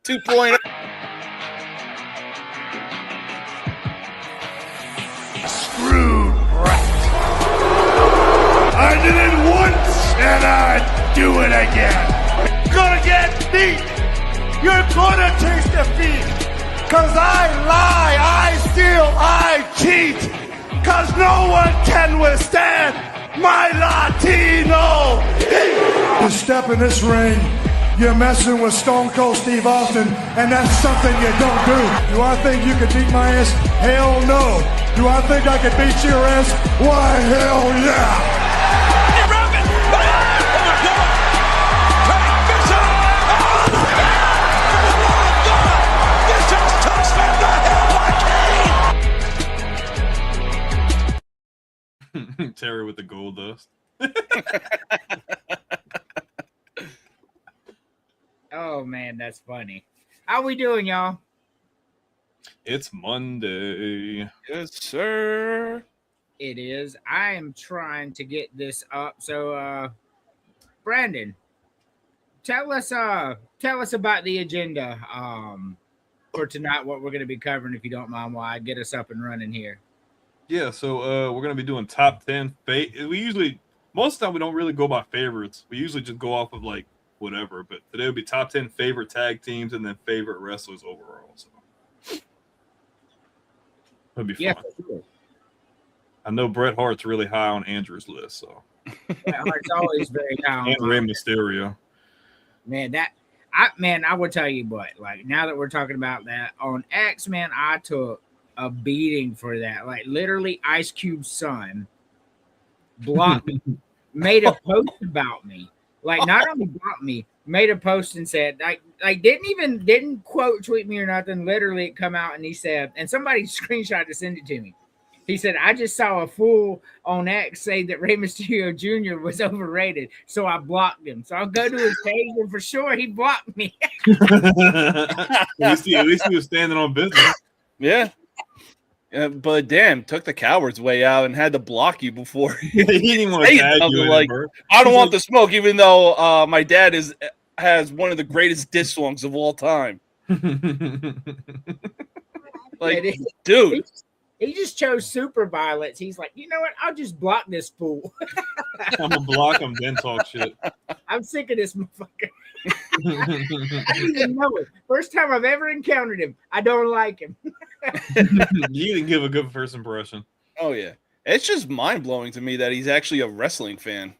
2.0. Screwed right. I did it once and I'd do it again. Gonna get beat. You're gonna taste defeat. Cause I lie, I steal, I cheat. Cause no one can withstand my Latino heat. You step in this ring, you're messing with Stone Cold Steve Austin, and that's something you don't do. Do I think you can beat my ass? Hell no. Do I think I can beat your ass? Why, hell yeah. Terry with the gold dust. Oh man, that's funny. How we doing, y'all? It's Monday. Yes, sir. It is. I am trying to get this up. So Brandon, tell us about the agenda for tonight, what we're gonna be covering, if you don't mind, while I get us up and running here. Yeah, so we're gonna be doing top 10. We usually, most of the time, we don't really go by favorites. We usually just go off of like whatever. But today will be top 10 favorite tag teams and then favorite wrestlers overall. So it'll be fun. Yeah, for sure. I know Bret Hart's really high on Andrew's list, so Bret Hart's always very down. and Rey Mysterio. Man, I would tell you what, like now that we're talking about that on X, man, I took a beating for that. Like literally, Ice Cube's son blocked me, made a post about me. Like not only blocked me, made a post and said like didn't quote tweet me or nothing. Literally, it come out and he said, and somebody screenshot to send it to me. He said, I just saw a fool on X say that Rey Mysterio Jr. was overrated, so I blocked him. So I'll go to his page, and for sure he blocked me. At least he was standing on business. Yeah. But damn, took the coward's way out and had to block you before He didn't want to tag you. Like, I don't want the smoke, even though my dad has one of the greatest diss songs of all time. Like, Yeah, dude. He just chose super violence. He's like, you know what? I'll just block this fool. I'm gonna block him, then talk shit. I'm sick of this motherfucker. I didn't even know it. First time I've ever encountered him. I don't like him. You didn't give a good first impression. Oh yeah, it's just mind blowing to me that he's actually a wrestling fan.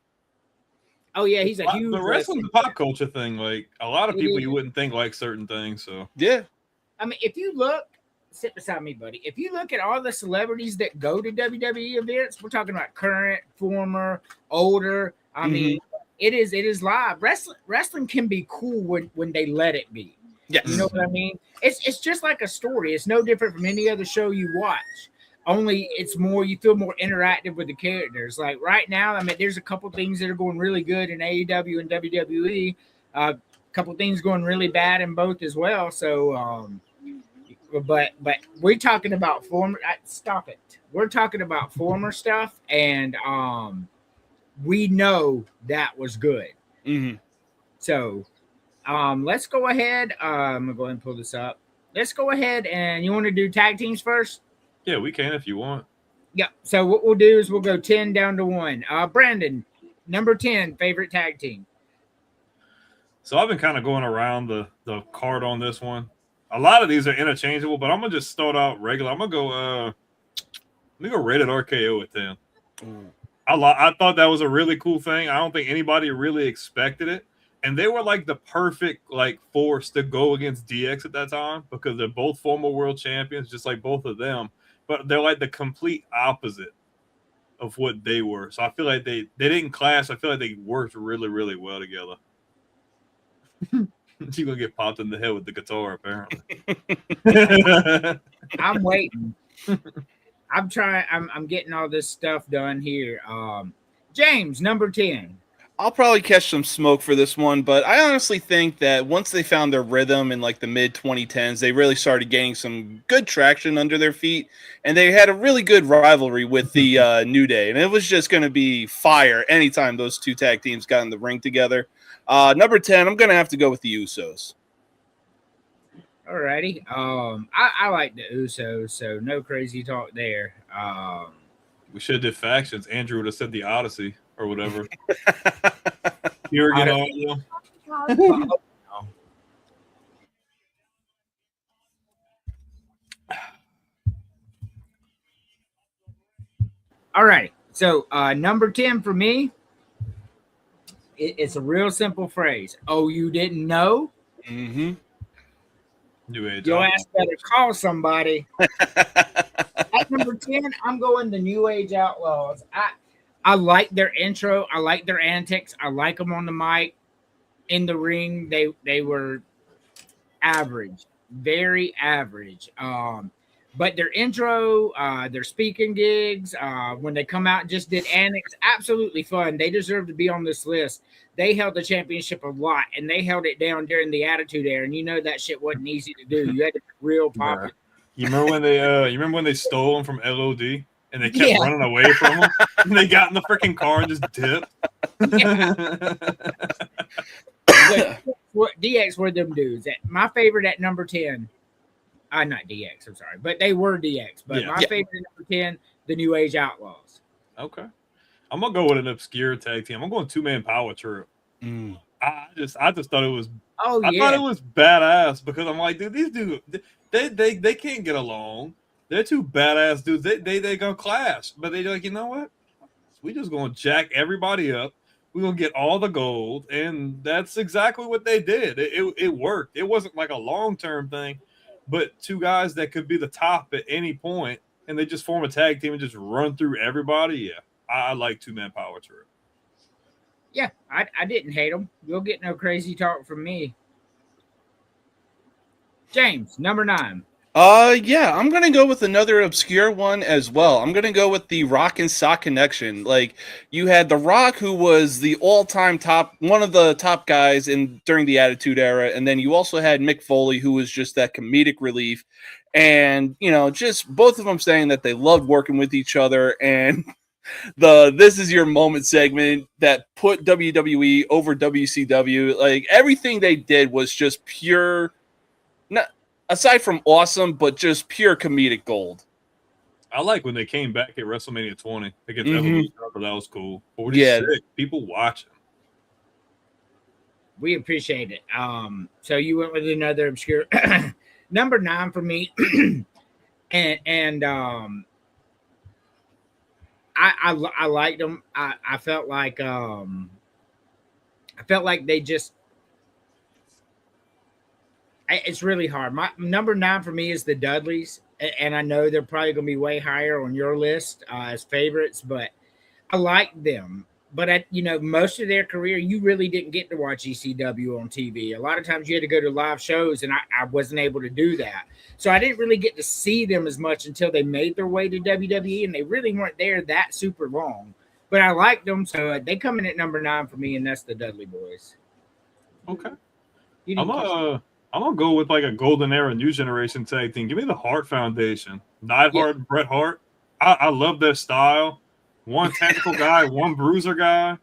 Oh yeah, he's a huge. The wrestling's a pop culture thing. Like a lot of people, is. you wouldn't think like certain things. So Yeah, I mean, if you look, sit beside me, buddy. If you look at all the celebrities that go to WWE events, we're talking about current, former, older. I mean, it is live. Wrestling can be cool when they let it be. yes. You know what I mean? It's just like a story. It's no different from any other show you watch. Only it's more, you feel more interactive with the characters. Like right now, I mean, there's a couple things that are going really good in AEW and WWE. A couple things going really bad in both as well. So, but we're talking about former. Stop it. We're talking about former stuff, and we know that was good. Mm-hmm. So, let's go ahead. I'm gonna go ahead and pull this up. Let's go ahead, and you want to do tag teams first? yeah, we can if you want. Yeah. So what we'll do is we'll go 10 down to 1. Brandon, number 10, favorite tag team. So I've been kind of going around the card on this one. A lot of these are interchangeable, but I'm gonna just start out regular. I'm gonna go. Let me go Rated RKO at 10. I thought that was a really cool thing. I don't think anybody really expected it, and they were like the perfect like force to go against DX at that time because they're both former world champions, just like both of them. But they're like the complete opposite of what they were. So I feel like they didn't clash. I feel like they worked really, really well together. She's gonna get popped in the head with the guitar, apparently. I'm waiting. I'm trying. I'm getting all this stuff done here. James, number 10. I'll probably catch some smoke for this one, but I honestly think that once they found their rhythm in like the mid 2010s, they really started gaining some good traction under their feet, and they had a really good rivalry with the New Day, and it was just going to be fire anytime those two tag teams got in the ring together. Number 10, I'm going to have to go with the Usos. Alrighty. I like the Usos, so no crazy talk there. We should have did factions. Andrew would have said the Odyssey or whatever. Here again, audio. Alrighty. So number 10 for me, it's a real simple phrase. Oh, you didn't know? Mm-hmm. New Age. Your ass better call somebody. At number 10, I'm going the New Age Outlaws. I like their intro. I like their antics. I like them on the mic. In the ring, they were average, very average. But their intro, their speaking gigs, when they come out and just did antics, absolutely fun. They deserve to be on this list. They held the championship a lot, and they held it down during the Attitude Era. And you know that shit wasn't easy to do. You had to be real popular. You remember when they stole them from LOD and they kept running away from them, and they got in the freaking car and just dipped. DX were them dudes. My favorite at number 10. Not DX, I'm sorry, but they were DX. But my favorite at number 10, the New Age Outlaws. Okay. I'm gonna go with an obscure tag team. I'm going 2-man power trip. I just thought it was I thought it was badass because I'm like, dude, these dudes they can't get along. They're two badass dudes. They gonna clash. But they're like, you know what? We just gonna jack everybody up. We're gonna get all the gold. And that's exactly what they did. It worked. It wasn't like a long-term thing, but two guys that could be the top at any point, and they just form a tag team and just run through everybody. Yeah. I like 2-man power trip. Yeah, I didn't hate them. You'll get no crazy talk from me. James, number 9. Yeah, I'm gonna go with another obscure one as well. I'm gonna go with the Rock and Sock Connection. Like, you had The Rock, who was the all-time top, one of the top guys during the Attitude Era, and then you also had Mick Foley, who was just that comedic relief, and just both of them saying that they loved working with each other, and the "This Is Your Moment" segment that put WWE over WCW. Like, everything they did was just pure. Aside from awesome, but just pure comedic gold. I like when they came back at WrestleMania 20 against Evolution. That was cool. 46 people watching. We appreciate it. So you went with another obscure number 9 for me, and I liked them. I felt like they just. It's really hard. My number 9 for me is the Dudleys, and I know they're probably going to be way higher on your list as favorites, but I like them. But most of their career, you really didn't get to watch ECW on TV. A lot of times you had to go to live shows, and I wasn't able to do that. So I didn't really get to see them as much until they made their way to WWE, and they really weren't there that super long. But I liked them, so they come in at number 9 for me, and that's the Dudley Boys. Okay. I'm gonna go with like a golden era new generation tag team. Give me the Hart Foundation. Neidhart and Bret Hart. I love their style. One technical guy, one bruiser guy.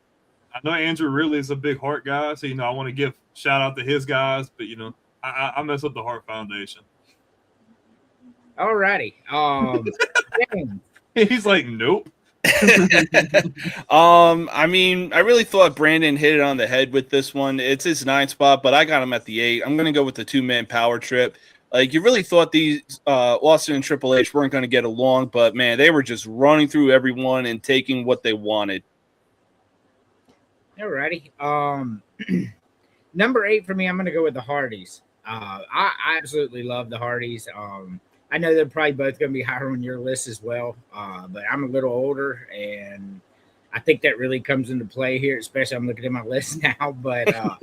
I know Andrew really is a big Hart guy, so I want to give shout out to his guys, but I mess up the Hart Foundation. All righty. He's like, nope. I really thought Brandon hit it on the head with this one. It's his 9 spot, but I got him at the 8. I'm gonna go with the 2-man power trip. Like, you really thought these Austin and Triple H weren't gonna get along, but man, they were just running through everyone and taking what they wanted. Alrighty. Number 8 for me, I'm gonna go with the Hardys. I absolutely love the Hardys. I know they're probably both going to be higher on your list as well, but I'm a little older, and I think that really comes into play here, especially I'm looking at my list now. But I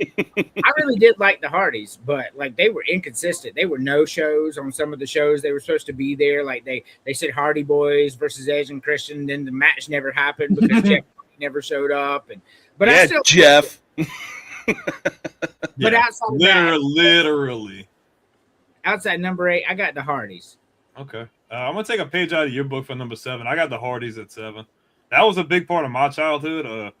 really did like the Hardys, but like they were inconsistent. They were no shows on some of the shows they were supposed to be there. Like they said Hardy Boys versus Edge and Christian, then the match never happened because Jeff never showed up. But I still Jeff. But outside of literally. Outside number 8, I got the Hardys. Okay. I'm going to take a page out of your book for number 7. I got the Hardys at 7. That was a big part of my childhood.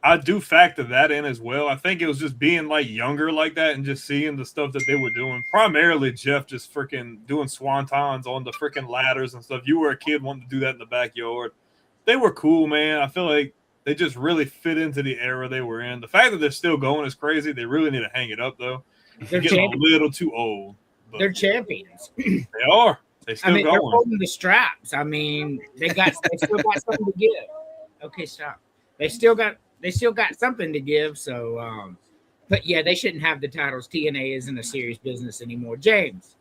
I do factor that in as well. I think it was just being like younger like that and just seeing the stuff that they were doing. Primarily Jeff just freaking doing swantons on the freaking ladders and stuff. You were a kid wanting to do that in the backyard. They were cool, man. I feel like they just really fit into the era they were in. The fact that they're still going is crazy. They really need to hang it up though. They're getting a little too old. They're champions. They are. They still going. They're holding the straps. I mean, they still got something to give. Okay, stop. They still got something to give. So, but yeah, they shouldn't have the titles. TNA isn't a serious business anymore. James.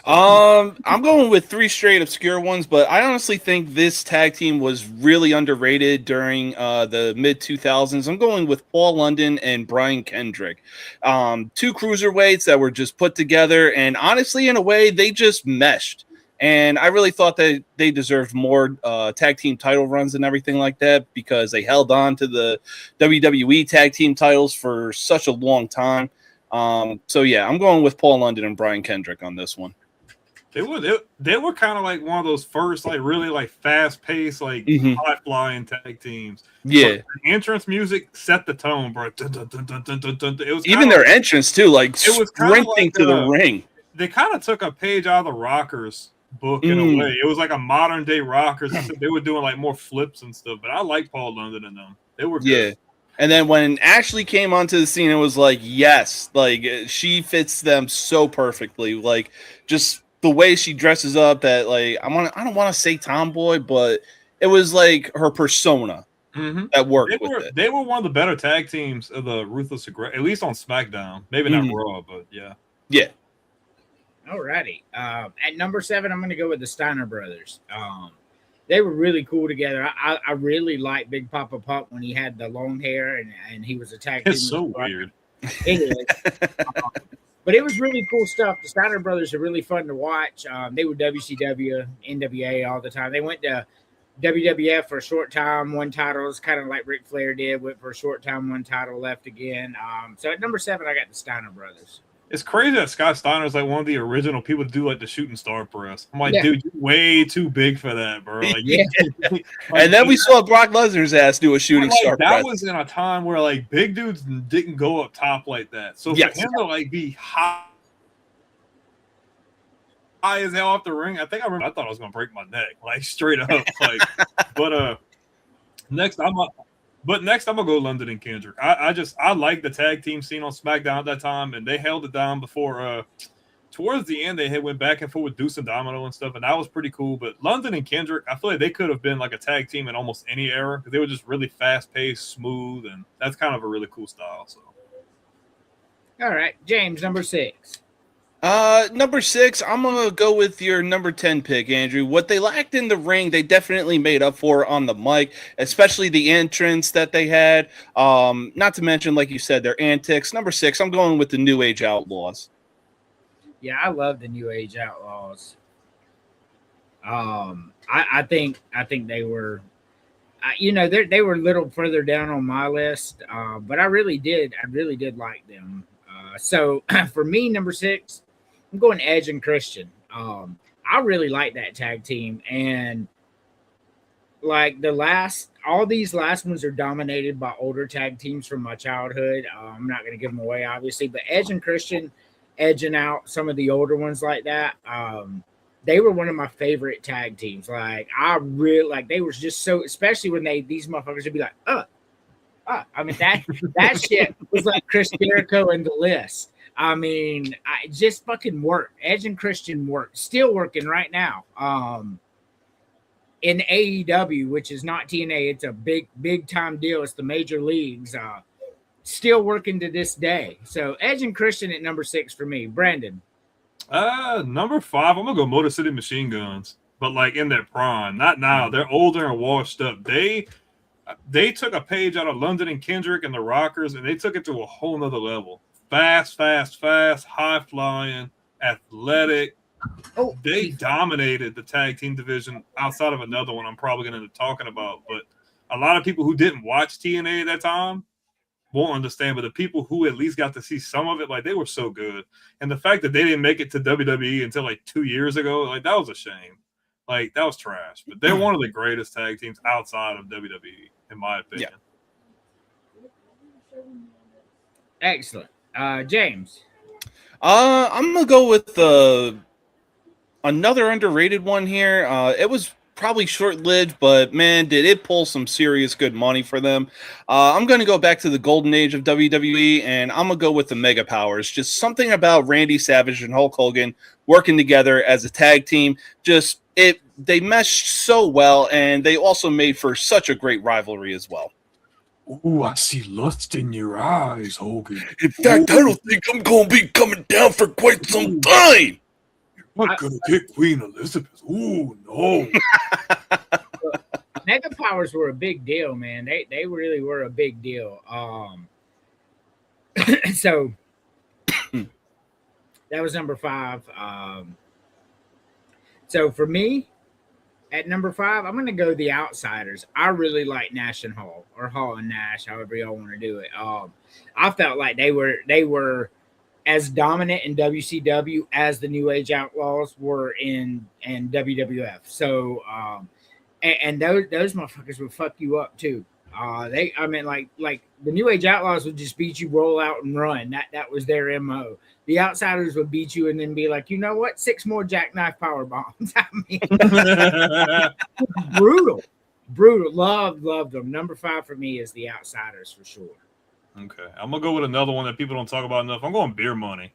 I'm going with 3 straight obscure ones, but I honestly think this tag team was really underrated during the mid 2000s. I'm going with Paul London and Brian Kendrick, 2 cruiserweights that were just put together, and honestly, in a way, they just meshed. And I really thought that they deserved more tag team title runs and everything like that because they held on to the WWE tag team titles for such a long time. So yeah, I'm going with Paul London and Brian Kendrick on this one. They were kind of like one of those first, like really like fast paced, like high flying tag teams. Yeah, but the entrance music set the tone, bro. Dun, dun, dun, dun, dun, dun, dun. It was even their entrance too, like it was sprinting to the ring. They kind of took a page out of the Rockers book in a way. It was like a modern day Rockers. They were doing like more flips and stuff. But I like Paul London and them. They were good. Yeah. And then when Ashley came onto the scene, it was like, yes, like she fits them so perfectly. Like just the way she dresses up that like I don't want to say tomboy, but it was like her persona that worked with it. They were one of the better tag teams of the Ruthless Aggression, at least on SmackDown. Maybe not Raw, but yeah. Yeah. Alrighty. At number 7, I'm going to go with the Steiner brothers. They were really cool together. I really liked Big Papa Pump when he had the long hair and he was a tag team. It's so weird. It is. But it was really cool stuff. The Steiner brothers are really fun to watch. They were WCW, NWA all the time. They went to WWF for a short time, won titles, kind of like Ric Flair did. Went for a short time, won title, left again. So at number 7, I got the Steiner brothers. It's crazy that Scott Steiner is like one of the original people to do like the shooting star press. I'm like, dude, you're way too big for that, bro. Like, and then we saw Brock Lesnar's ass do a shooting star press. That was in a time where like big dudes didn't go up top like that. So for him to like be high as hell off the ring, I thought I was gonna break my neck, like straight up. Like, but next I'm gonna go London and Kendrick. I like the tag team scene on SmackDown at that time, and they held it down before. Towards the end, they went back and forth with Deuce and Domino and stuff, and that was pretty cool. But London and Kendrick, I feel like they could have been like a tag team in almost any era because they were just really fast paced, smooth, and that's kind of a really cool style. So, all right, James, number 6. Number 6, I'm gonna go with your number 10 pick, Andrew. What they lacked in the ring, they definitely made up for on the mic, especially the entrance that they had. Not to mention, like you said, their antics. Number 6, I'm going with the New Age Outlaws. Yeah, I love the New Age Outlaws. I think they were, they were a little further down on my list, but I really did like them. So for me, number 6. I'm going Edge and Christian. I really like that tag team, and like all these last ones are dominated by older tag teams from my childhood. I'm not going to give them away, obviously, but Edge and Christian edging out some of the older ones like that. They were one of my favorite tag teams. Like I really like. They were just so, especially when these motherfuckers would be like, I mean that shit was like Chris Jericho and the List. I mean, I just fucking work. Edge and Christian work. Still working right now. In AEW, which is not TNA, it's a big time deal. It's the major leagues. Still working to this day. So Edge and Christian at number 6 for me. Brandon. Number 5, I'm gonna go Motor City Machine Guns, but like in their prime. Not now. They're older and washed up. They took a page out of London and Kendrick and the Rockers, and they took it to a whole nother level. Fast, high flying, athletic. They dominated the tag team division outside of another one I'm probably going to end up talking about. But a lot of people who didn't watch TNA at that time won't understand. But the people who at least got to see some of it, like they were so good. And the fact that they didn't make it to WWE until like 2 years ago, like that was a shame. Like that was trash. But they're one of the greatest tag teams outside of WWE, in my opinion. Excellent. James. I'm gonna go with another underrated one here. It was probably short-lived, but man, did it pull some serious good money for them. I'm gonna go back to the golden age of WWE, and I'm gonna go with the Mega Powers. Just something about Randy Savage and Hulk Hogan working together as a tag team. They meshed so well, and they also made for such a great rivalry as well. Ooh, I see lust in your eyes, Hogan. In fact, I don't think I'm gonna be coming down for quite some time. You're not gonna get Queen Elizabeth. Ooh, no. Mega Powers were a big deal, man. They really were a big deal. So that was number 5. So for me, at number 5, I'm gonna go the Outsiders. I really like Nash and Hall, or Hall and Nash, however y'all want to do it. I felt like they were as dominant in WCW as the New Age Outlaws were in WWF. So and those motherfuckers would fuck you up too. Like the New Age Outlaws would just beat you, roll out, and run. That was their MO. The Outsiders would beat you and then be like, you know what? 6 more jackknife power bombs. I mean, brutal. Loved them. Number 5 for me is the Outsiders for sure. Okay, I'm gonna go with another one that people don't talk about enough. I'm going Beer Money.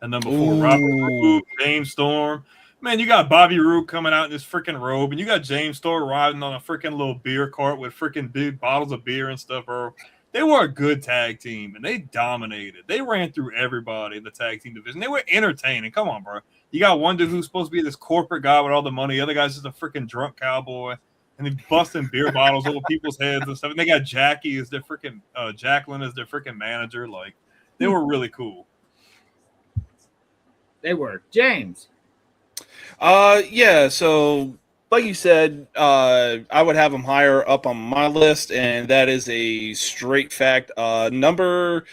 And number 4, Robert Roode, James Storm. Man, you got Bobby Roode coming out in this freaking robe, and you got James Storm riding on a freaking little beer cart with freaking big bottles of beer and stuff, bro. They were a good tag team, and they dominated. They ran through everybody in the tag team division. They were entertaining. Come on, bro. You got one dude who's supposed to be this corporate guy with all the money. The other guy's just a freaking drunk cowboy, and they busting beer bottles over people's heads and stuff. And they got Jackie as their freaking Jacqueline as their freaking manager. Like, they were really cool. They were. James. Yeah, so like you said, I would have them higher up on my list, and that is a straight fact. Number,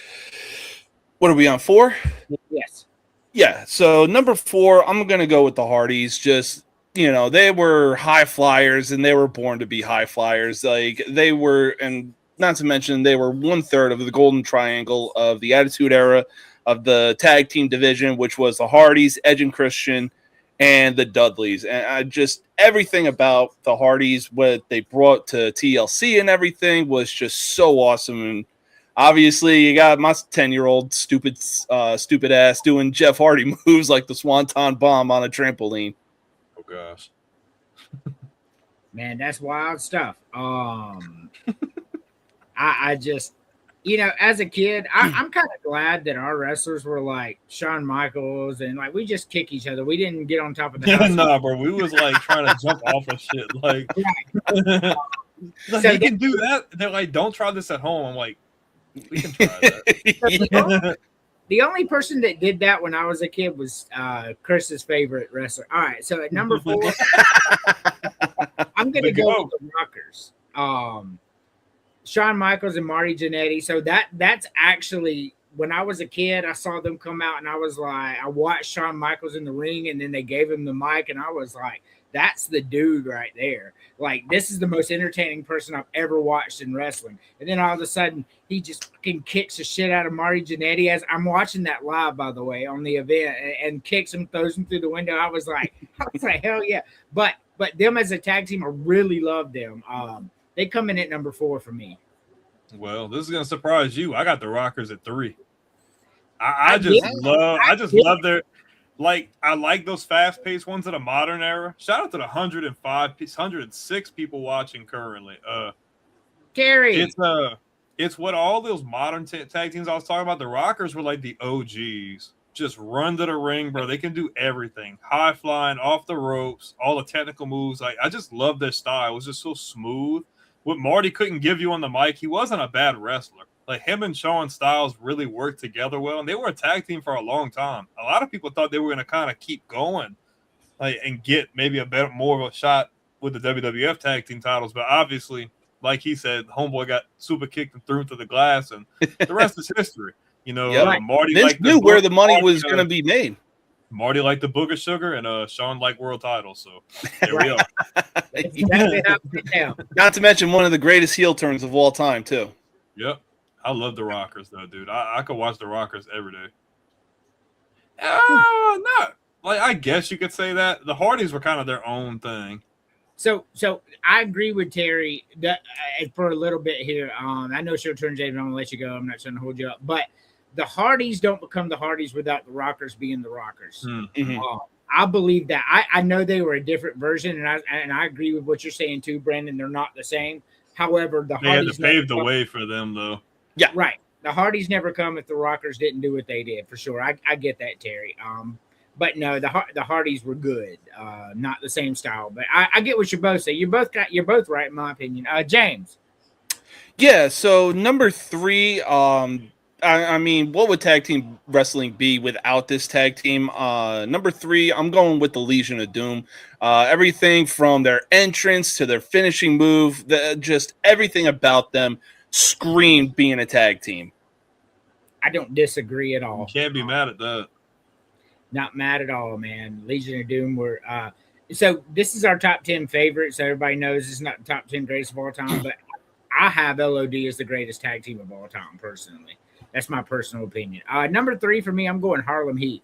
what are we on, 4? Yes. Yeah, so number 4, I'm going to go with the Hardys. Just, they were high flyers, and they were born to be high flyers. Like, they were, and not to mention, they were 1/3 of the golden triangle of the Attitude Era of the tag team division, which was the Hardys, Edge and Christian, and the Dudleys. And everything about the Hardys, what they brought to TLC and everything was just so awesome. And obviously you got my 10-year-old stupid ass doing Jeff Hardy moves like the Swanton Bomb on a trampoline. Oh gosh. Man, that's wild stuff. I just, as a kid, I'm kind of glad that our wrestlers were like Shawn Michaels and like we just kick each other. We didn't get on top of the house. Nah, bro. We was like trying to jump off of shit. Like, right. like you can do that. They're like, don't try this at home. I'm like, we can try that. The only person that did that when I was a kid was Chris's favorite wrestler. All right, so at number 4, I'm gonna go with the Rockers. Shawn Michaels and Marty Jannetty. So that's actually, when I was a kid, I saw them come out and I was like, I watched Shawn Michaels in the ring and then they gave him the mic and I was like, that's the dude right there. Like, this is the most entertaining person I've ever watched in wrestling. And then all of a sudden, he just fucking kicks the shit out of Marty Jannetty. As I'm watching that live, by the way, on the event, and kicks him, throws him through the window. I was like, hell yeah. But them as a tag team, I really love them. They come in at number 4 for me. Well, this is gonna surprise you. I got the Rockers at 3. I just love their, like, I like those fast-paced ones of the modern era. Shout out to the 106 people watching currently. Carrie. It's what all those modern tag teams I was talking about. The Rockers were like the OGs. Just run to the ring, bro. They can do everything. High flying, off the ropes, all the technical moves. Like, I just love their style. It was just so smooth. What Marty couldn't give you on the mic, he wasn't a bad wrestler. Like, him and Shawn Styles really worked together well, and they were a tag team for a long time. A lot of people thought they were going to kind of keep going, like, and get maybe more of a shot with the WWF tag team titles. But obviously, like he said, homeboy got super kicked and threw into the glass, and the rest is history. Marty Vince knew where the money was going to be made. Marty liked the Booger Sugar, and Shawn liked world titles. So there we are. Not to mention one of the greatest heel turns of all time, too. Yep. I love the Rockers though, dude. I could watch the Rockers every day. No, like I guess you could say that the Hardys were kind of their own thing. So I agree with Terry that, for a little bit here. I know she'll turn James. I'm gonna let you go. I'm not trying to hold you up, but the Hardys don't become the Hardys without the Rockers being the Rockers. Mm-hmm. I believe that. I know they were a different version, and I agree with what you're saying too, Brandon. They're not the same. However, the They had Hardys to pave the way for them, though. Yeah, right. The Hardys never come if the Rockers didn't do what they did, for sure. I get that, Terry. But no, the Hardys were good. Not the same style, but I get what you both say. You're both right in my opinion. James. Yeah. So number 3, I mean, what would tag team wrestling be without this tag team? Number 3, I'm going with the Legion of Doom. Everything from their entrance to their finishing move, just everything about them screamed being a tag team. I don't disagree at all. You can't be mad at that. Not mad at all, man. Legion of Doom were so this is our top 10 favorites. So everybody knows it's not the top 10 greatest of all time, but I have LOD as the greatest tag team of all time, personally. That's my personal opinion. Number 3 for me, I'm going Harlem Heat.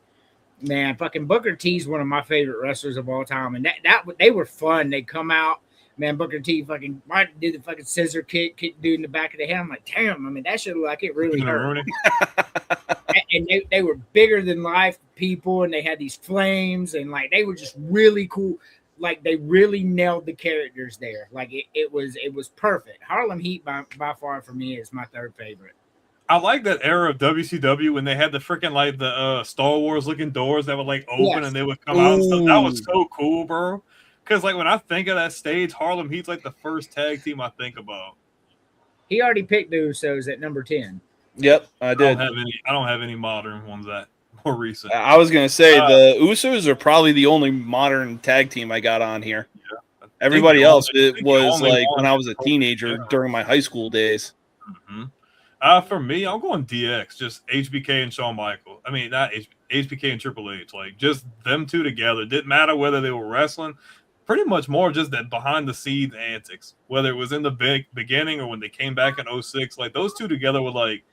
Man, fucking Booker T's one of my favorite wrestlers of all time, and that they were fun. They come out, man. Booker T fucking did the fucking scissor kick dude in the back of the head. I'm like, damn. I mean, that shit looked like it really hurt. And they were bigger than life people, and they had these flames, and like they were just really cool. Like they really nailed the characters there. Like it was perfect. Harlem Heat by far for me is my 3rd favorite. I like that era of WCW when they had the freaking like the Star Wars looking doors that would like open and they would come out and stuff. That was so cool, bro. Because like when I think of that stage, Harlem Heat's like the first tag team I think about. He already picked the Usos at number 10. Yep, I did. I don't have any modern ones that more recent. I was gonna say the Usos are probably the only modern tag team I got on here. Yeah. Everybody else, it was like when I was a teenager during my high school days. Mm-hmm. For me, I'm going DX, just HBK and Shawn Michaels. I mean, not HBK and Triple H, like just them two together. Didn't matter whether they were wrestling. Pretty much more just that behind the scenes antics, whether it was in the beginning or when they came back in 06. Like those two together were like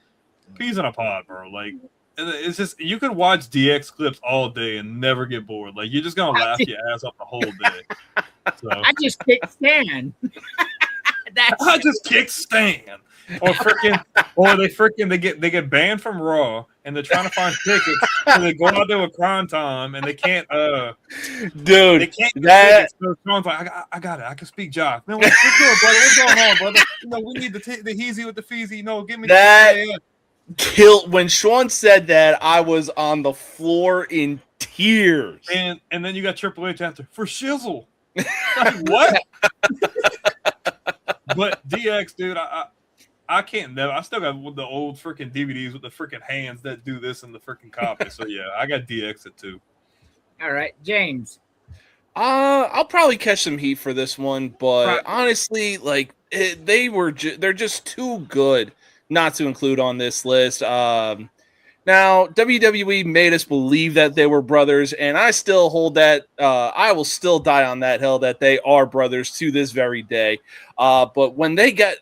peas in a pod, bro. Like it's just you could watch DX clips all day and never get bored. Like you're just gonna laugh your ass off the whole day. So I just kicked Stan. I just kick Stan. Or they get banned from Raw and they're trying to find tickets, so they go out there with Crime Time and they can't dude, they can't get tickets. So Sean's like, I got it, I can speak jive. Man, what's good, brother? What's going on, brother? You know, we need the heezy with the feezy. No, give me that killed when Sean said that. I was on the floor in tears. And then you got Triple H after for shizzle. Like, what? But DX, dude, I can't never. I still got the old freaking DVDs with the freaking hands that do this in the freaking copy. So yeah, I got DX at 2. All right, James. I'll probably catch some heat for this one, but honestly, like they're just too good not to include on this list. Now WWE made us believe that they were brothers, and I still hold that. I will still die on that hill that they are brothers to this very day. But when they got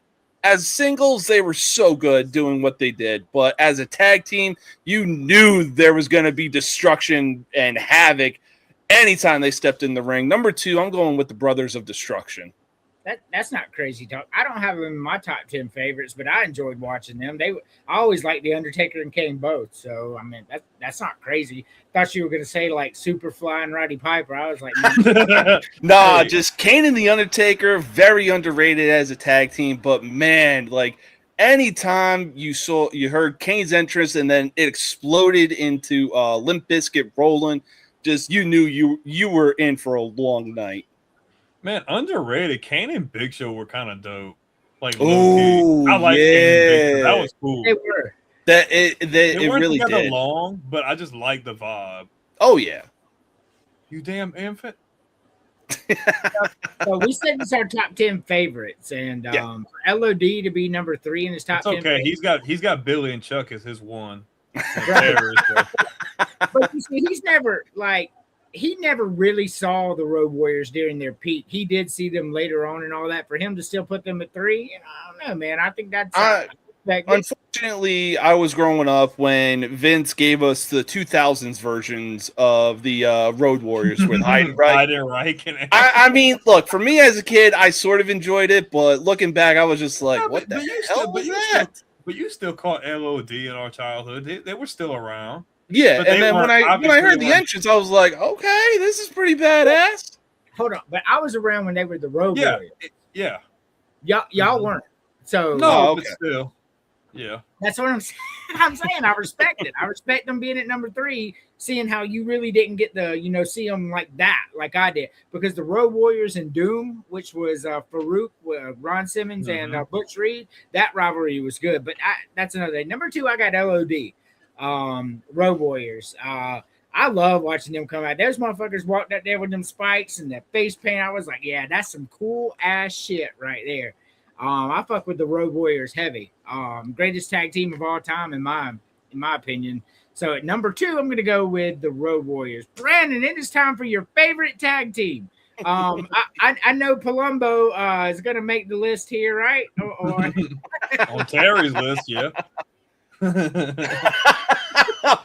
as singles, they were so good doing what they did. But as a tag team, you knew there was going to be destruction and havoc anytime they stepped in the ring. Number 2, I'm going with the Brothers of Destruction. That's not crazy talk. I don't have them in my top 10 favorites, but I enjoyed watching them. I always liked the Undertaker and Kane both. So I mean that's not crazy. Thought you were gonna say like Superfly and Roddy Piper. I was like, nah, just Kane and the Undertaker, very underrated as a tag team. But man, like anytime you heard Kane's entrance and then it exploded into Limp Bizkit rolling, just you knew you were in for a long night. Man, underrated. Kane and Big Show were kind of dope. Like, I like Kane and Big Show. That was cool. They were. They weren't really together did. long, but I just like the vibe. Oh yeah. You damn infant. So we said it's our top 10 favorites, and LOD to be number 3 in his top 10. Okay, he's got Billy and Chuck as his one. But you see, he never really saw the Road Warriors during their peak. He did see them later on and all that. For him to still put them at 3, I don't know, man. I think that's Unfortunately, I was growing up when Vince gave us the 2000s versions of the Road Warriors with Heidenreich. Heidenreich and I mean, look, for me as a kid, I sort of enjoyed it, but looking back, I was just like, what the hell was that? But you still caught LOD in our childhood. They were still around. Yeah, But and they then when I obviously heard the entrance, I was like, okay, this is pretty badass. Hold on, but I was around when they were the Road Warriors. Yeah. Y'all weren't. So No, okay. but still. Yeah. that's what I'm saying. I'm saying I respect it. I respect them being at number 3, seeing how you really didn't get the, see them like that, like I did. Because the Road Warriors and Doom, which was Farouk, Ron Simmons, and Butch Reed, that rivalry was good. But that's another thing. Number 2, I got LOD, Road Warriors. I love watching them come out. Those motherfuckers walked out there with them spikes and that face paint. I was like, yeah, that's some cool ass shit right there. I fuck with the Road Warriors heavy. Greatest tag team of all time in my opinion. So at number 2, I'm gonna go with the Road Warriors. Brandon, it is time for your favorite tag team. I know Palumbo is gonna make the list here, right? Or... On Terry's list, yeah.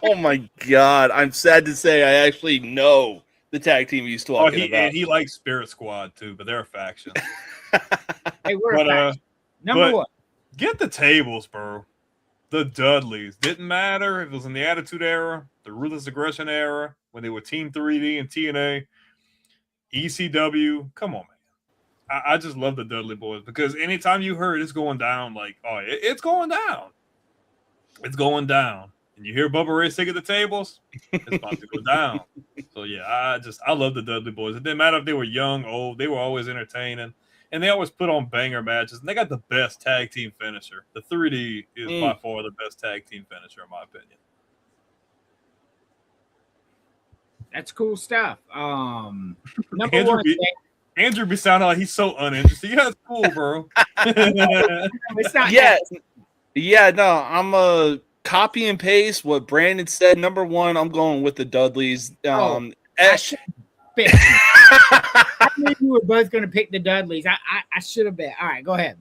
Oh my god! I'm sad to say I actually know the tag team he's talking about. And he likes Spirit Squad too, but they're a faction. Hey, we're a faction. Number 1. Get the tables, bro. The Dudleys. Didn't matter if it was in the Attitude Era, the Ruthless Aggression Era, when they were Team 3D and TNA, ECW. Come on, man. I just love the Dudley Boys because anytime you heard it's going down, like, oh, it's going down. It's going down. And you hear Bubba Ray sing at the tables, it's about to go down. So, yeah, I love the Dudley Boys. It didn't matter if they were young, old. They were always entertaining. And they always put on banger matches. And they got the best tag team finisher. The 3D is by far the best tag team finisher, in my opinion. That's cool stuff. Number Andrew 1. Andrew be sounding like he's so uninterested. Yeah, it's cool, bro. It's not. Yeah, no, I'm a copy and paste what Brandon said. Number 1, I'm going with the Dudleys. I knew you were both going to pick the Dudleys. I should have bet. All right, go ahead.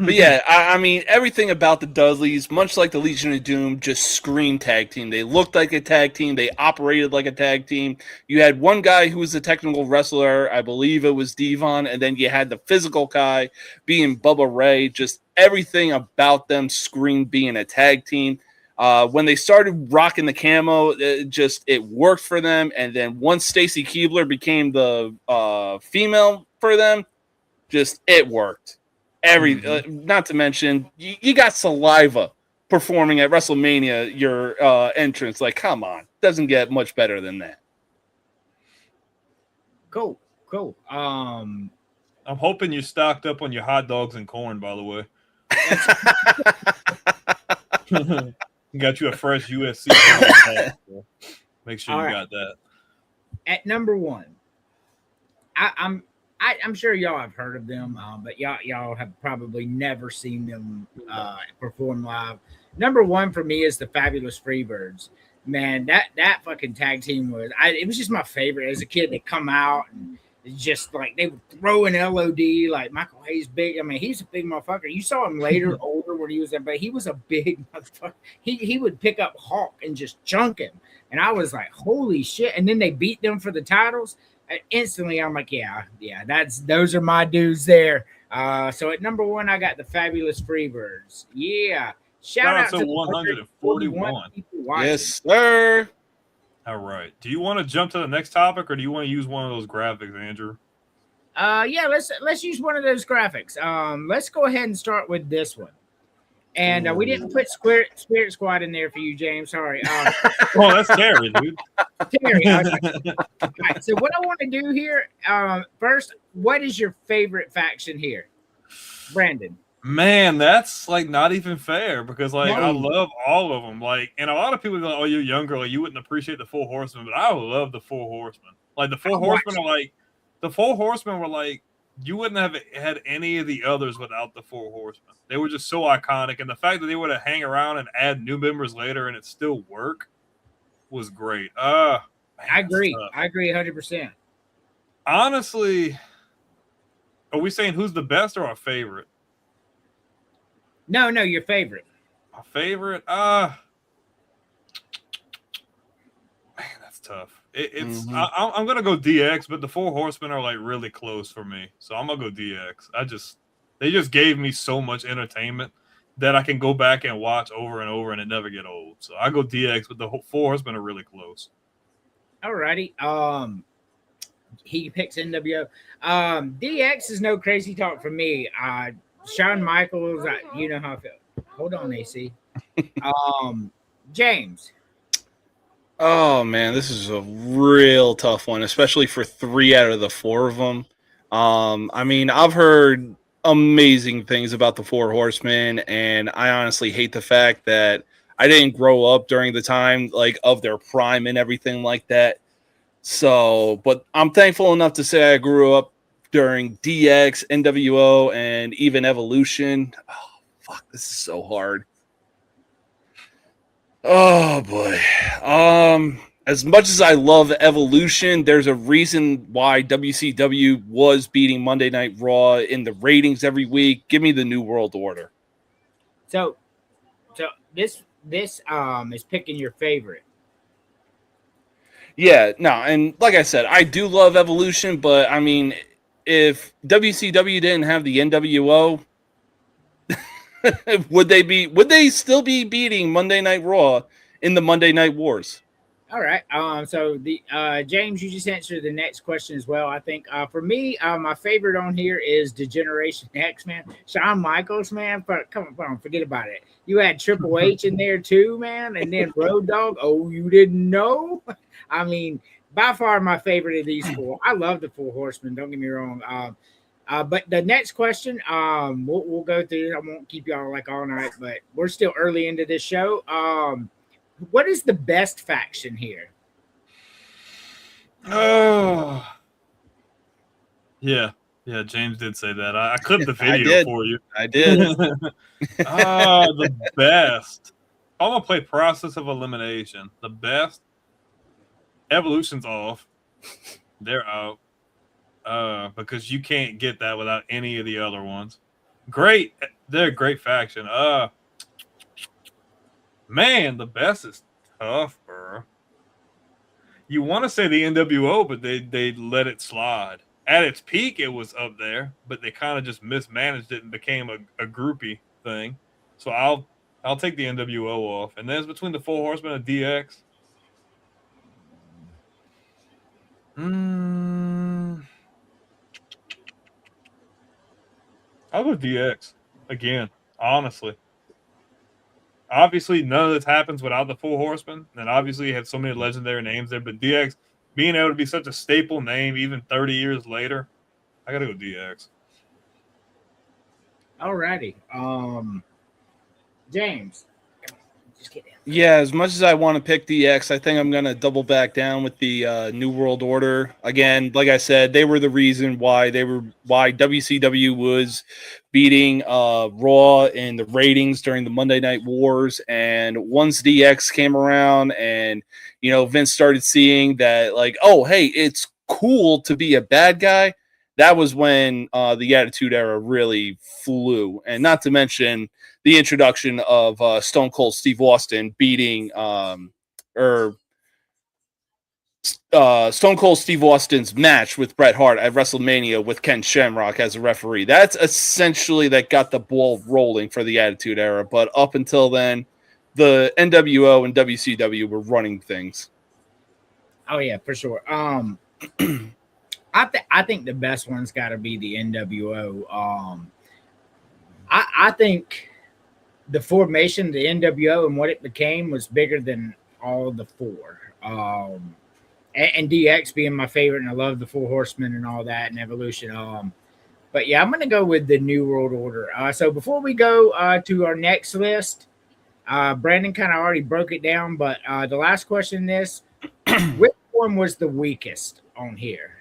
But yeah, I mean, everything about the Dudleys, much like the Legion of Doom, just screamed tag team. They looked like a tag team. They operated like a tag team. You had one guy who was a technical wrestler. I believe it was Devon. And then you had the physical guy being Bubba Ray. Just everything about them screamed being a tag team. When they started rocking the camo, it worked for them. And then once Stacy Keibler became the female for them, it worked. Not to mention, you got Saliva performing at WrestleMania, your entrance. Like, come on. Doesn't get much better than that. Cool. I'm hoping you stocked up on your hot dogs and corn, by the way. Got you a fresh USC. Make sure you got that. At number 1, I'm sure y'all have heard of them, but y'all have probably never seen them perform live. Number 1 for me is the Fabulous Freebirds. Man, that fucking tag team it was just my favorite as a kid. They come out and just like they would throw an LOD like Michael Hayes big. I mean, he's a big motherfucker. You saw him later, older, when he was there, but he was a big motherfucker. He would pick up Hawk and just chunk him, and I was like, holy shit! And then they beat them for the titles. Instantly, I'm like, yeah, those are my dudes there. So at number 1, I got the Fabulous Freebirds. Yeah, shout out to 141. Yes, sir. All right. Do you want to jump to the next topic, or do you want to use one of those graphics, Andrew? Yeah, let's use one of those graphics. Let's go ahead and start with this one. And we didn't put Spirit Squad in there for you, James. Sorry. Oh, that's Terry, dude. Terry. All right, so what I want to do here, first, what is your favorite faction here? Brandon. Man, that's like not even fair because I love all of them. Like, and a lot of people are like, oh, you're younger, like you wouldn't appreciate the Four Horsemen, but I love the Four Horsemen. Like the Four Horsemen were like you wouldn't have had any of the others without the Four Horsemen. They were just so iconic, and the fact that they would hang around and add new members later and it still work was great. Man, I agree. I agree 100%. Honestly, are we saying who's the best or our favorite? No, your favorite. My favorite, man, that's tough. It's Mhm. I'm gonna go DX, but the Four Horsemen are like really close for me, so I'm gonna go DX. They just gave me so much entertainment that I can go back and watch over and over, and it never get old. So I go DX, but the Four Horsemen are really close. Alrighty. He picks NWO. DX is no crazy talk for me. Shawn Michaels, you know how I feel. Hold on, AC. James. Oh man, this is a real tough one, especially for 3 out of the 4 of them. I mean, I've heard amazing things about the Four Horsemen, and I honestly hate the fact that I didn't grow up during the time like of their prime and everything like that. So, but I'm thankful enough to say I grew up during DX, NWO, and even Evolution. Oh, fuck, this is so hard. Oh boy. As much as I love Evolution, there's a reason why WCW was beating Monday Night Raw in the ratings every week. Give me the New World Order. So this is picking your favorite. Yeah, no, and like I said, I do love Evolution, but I mean, if WCW didn't have the NWO, would they still be beating Monday Night Raw in the Monday Night Wars? All right. So the James, you just answered the next question as well. I think for me, my favorite on here is Degeneration X, man. Shawn Michaels, man. But come on, forget about it. You had Triple H in there too, man, and then Road Dogg. Oh, you didn't know? I mean, by far my favorite of these four. I love the Four Horsemen. Don't get me wrong. But the next question, we'll go through. I won't keep y'all like all night, but we're still early into this show. What is the best faction here? Oh, yeah. James did say that. I clipped the video for you. I did. The best. I'm gonna play Process of Elimination. The best. Evolution's off. They're out. Because you can't get that without any of the other ones. Great. They're a great faction. Man, the best is tough, bro. You want to say the NWO, but they let it slide. At its peak, it was up there, but they kind of just mismanaged it and became a groupie thing. So I'll take the NWO off, and then it's between the Four Horsemen and DX. I'll go DX again, honestly. Obviously, none of this happens without the Four Horsemen, and obviously you have so many legendary names there, but DX being able to be such a staple name even 30 years later, I gotta go DX. Alrighty. James. Just kidding. Yeah, as much as I want to pick DX, I think I'm going to double back down with the New World Order. Again, like I said, they were the reason why WCW was beating Raw in the ratings during the Monday Night Wars. And once DX came around and, Vince started seeing that, like, oh, hey, it's cool to be a bad guy. That was when the Attitude Era really flew. And not to mention the introduction of Stone Cold Steve Austin beating Stone Cold Steve Austin's match with Bret Hart at WrestleMania with Ken Shamrock as a referee. That's essentially that got the ball rolling for the Attitude Era. But up until then, the NWO and WCW were running things. Oh yeah, for sure. I think the best one's got to be the NWO. I think the formation, the NWO, and what it became was bigger than all the four. And DX being my favorite, and I love the Four Horsemen and all that, and Evolution. But yeah, I'm going to go with the New World Order. So before we go to our next list, Brandon kind of already broke it down, but the last question is, which one was the weakest on here?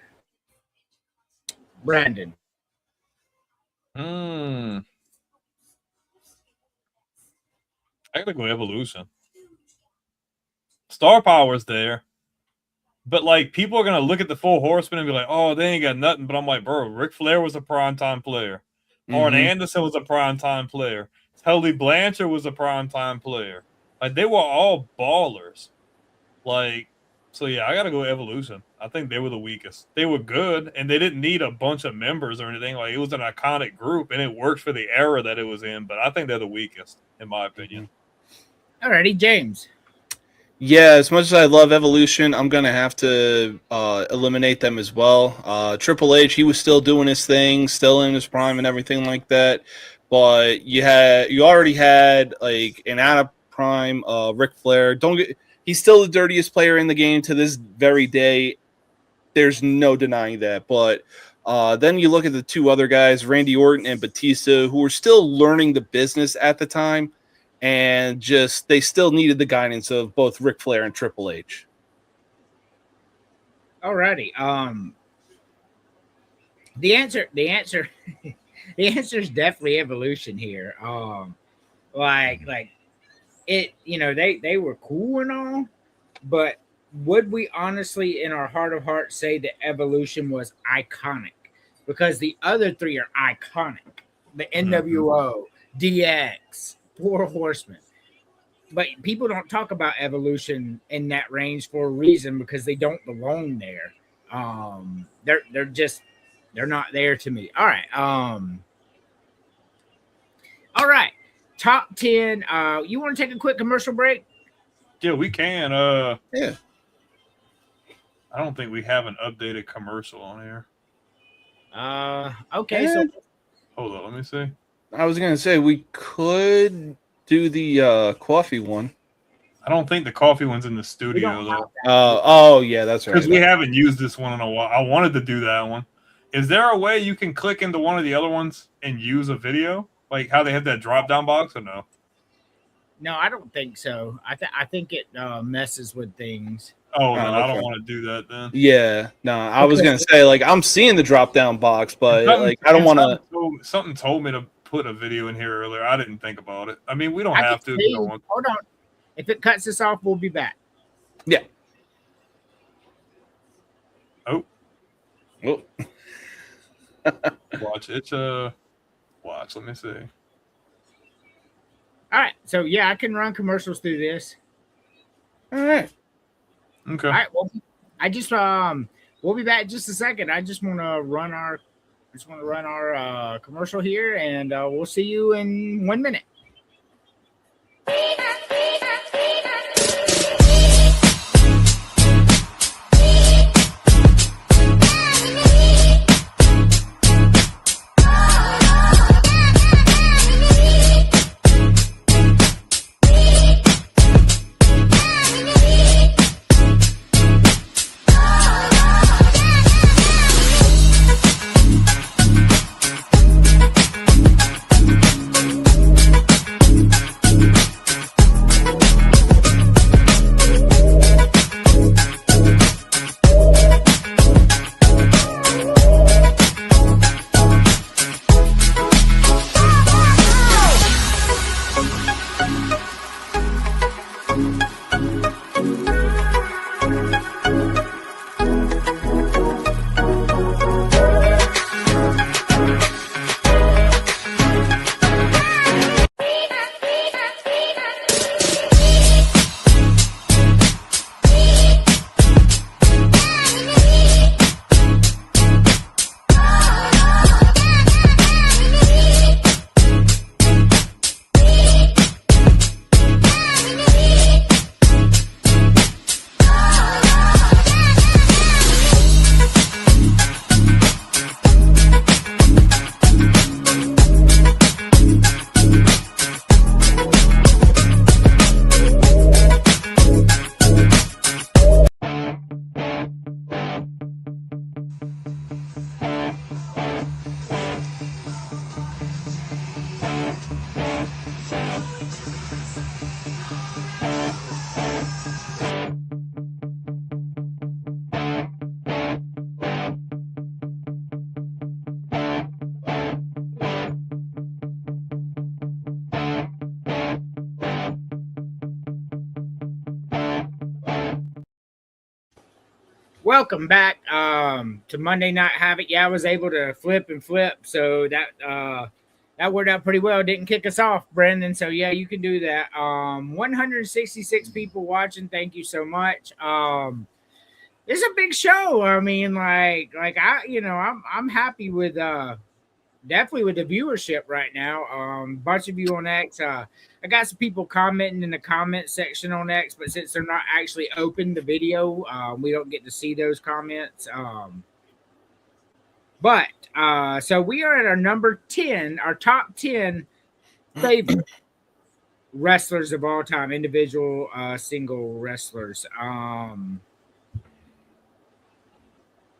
Brandon. I gotta go Evolution. Star Power's there. But, like, people are going to look at the Four Horsemen and be like, oh, they ain't got nothing. But I'm like, bro, Ric Flair was a primetime player. Arn Anderson was a primetime player. Tully Blanchard was a primetime player. Like, they were all ballers. Like, so yeah, I gotta go Evolution. I think they were the weakest. They were good, and they didn't need a bunch of members or anything. Like, it was an iconic group, and it worked for the era that it was in. But I think they're the weakest, in my opinion. Alrighty, James. Yeah, as much as I love Evolution, I'm gonna have to eliminate them as well. Triple H, he was still doing his thing, still in his prime and everything like that. But you already had like an out of prime Ric Flair. He's still the dirtiest player in the game to this very day. There's no denying that. But then you look at the two other guys, Randy Orton and Batista, who were still learning the business at the time. And just they still needed the guidance of both Ric Flair and Triple H. Alrighty. The answer is definitely Evolution here. Like it, they were cool and all, but would we honestly, in our heart of hearts, say that Evolution was iconic? Because the other three are iconic. The NWO, DX, Four Horsemen. But people don't talk about Evolution in that range for a reason, because they don't belong there. They're not there to me. All right. Top 10. You want to take a quick commercial break? Yeah, we can. Yeah. I don't think we have an updated commercial on here. Okay. Yeah. So Hold on, let me see. I was gonna say we could do the coffee one. I don't think the coffee one's in the studio though, Oh yeah, that's right. because we haven't used this one in a while. I wanted to do that one. Is there a way you can click into one of the other ones and use a video, like how they have that drop down box, or no? no, I don't think so. I think it messes with things. Oh, then I okay. don't want to do that then. Yeah, no, I was gonna say like I'm seeing the drop down box, but like I don't want to. Something told me to put a video in here earlier. I didn't think about it. I mean, we don't I have can to. see- If we don't want. Hold on. If it cuts us off, we'll be back. Yeah. Oh, Oh. watch it. Watch. Let me see. All right. So yeah, I can run commercials through this. All right. Okay. All right. Well, I just we'll be back in just a second. I just want to run our commercial here, and we'll see you in 1 minute. Welcome back to Monday Night Havoc. Yeah, I was able to flip and flip, so that That worked out pretty well. Didn't kick us off, Brandon. So yeah, you can do that. 166 people watching. Thank you so much. It's a big show. I mean, I'm happy with definitely with the viewership right now. Bunch of you on X. I got some people commenting in the comment section on X, but since they're not actually open the video, we don't get to see those comments. So we are at our number 10, our top 10 favorite wrestlers of all time, individual single wrestlers.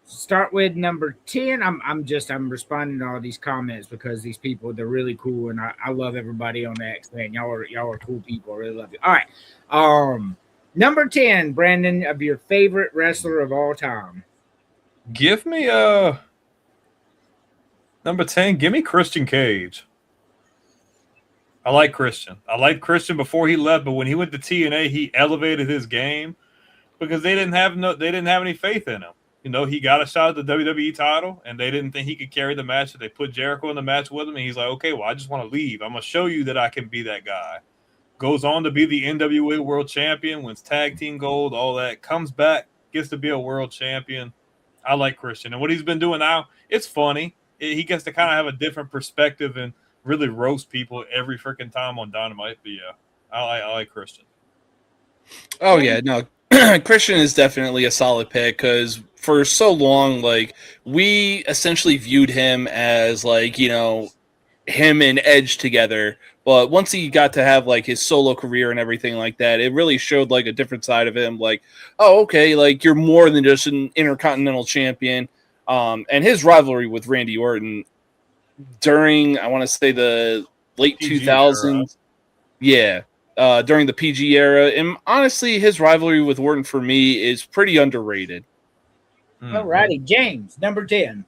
Start with number 10. I'm responding to all these comments because these people, they're really cool, and I love everybody on X, man. Y'all are cool people. I really love you. All right. Number 10, Brandon, of your favorite wrestler of all time. Give me number 10, give me Christian Cage. I like Christian. I liked Christian before he left, but when he went to TNA, he elevated his game because they didn't have any faith in him. You know, he got a shot at the WWE title, and they didn't think he could carry the match. So they put Jericho in the match with him, and he's like, okay, well, I just want to leave. I'm going to show you that I can be that guy. Goes on to be the NWA World Champion, wins tag team gold, all that. Comes back, gets to be a world champion. I like Christian. And what he's been doing now, it's funny. He gets to kind of have a different perspective and really roast people every freaking time on Dynamite. But, yeah, I like Christian. Oh, yeah, no. Christian is definitely a solid pick because for so long, like, we essentially viewed him as, like, you know, him and Edge together. But once he got to have, like, his solo career and everything like that, it really showed, like, a different side of him. Like, oh, okay, like, you're more than just an Intercontinental Champion. And his rivalry with Randy Orton during, I want to say, the late PG 2000s. Yeah. During the PG era. And honestly, his rivalry with Orton for me is pretty underrated. All righty, James, number 10.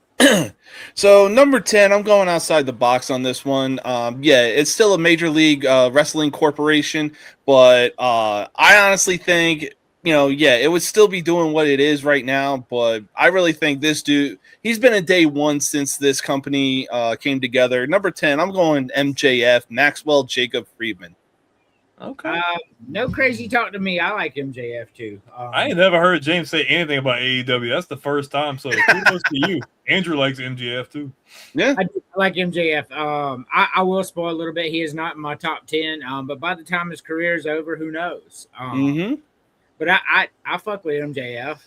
So number 10, I'm going outside the box on this one. Yeah, it's still a Major League Wrestling corporation, but I honestly think, you know, yeah, it would still be doing what it is right now, but I really think this dude, he's been a day one since this company came together. Number 10, I'm going MJF, Maxwell Jacob Friedman. Okay. No crazy talk to me. I like MJF too. I ain't never heard James say anything about AEW. That's the first time. So kudos to you. Andrew likes MJF too. Yeah, I like MJF. I will spoil a little bit. He is not in my top 10. But by the time his career is over, who knows? But I fuck with MJF.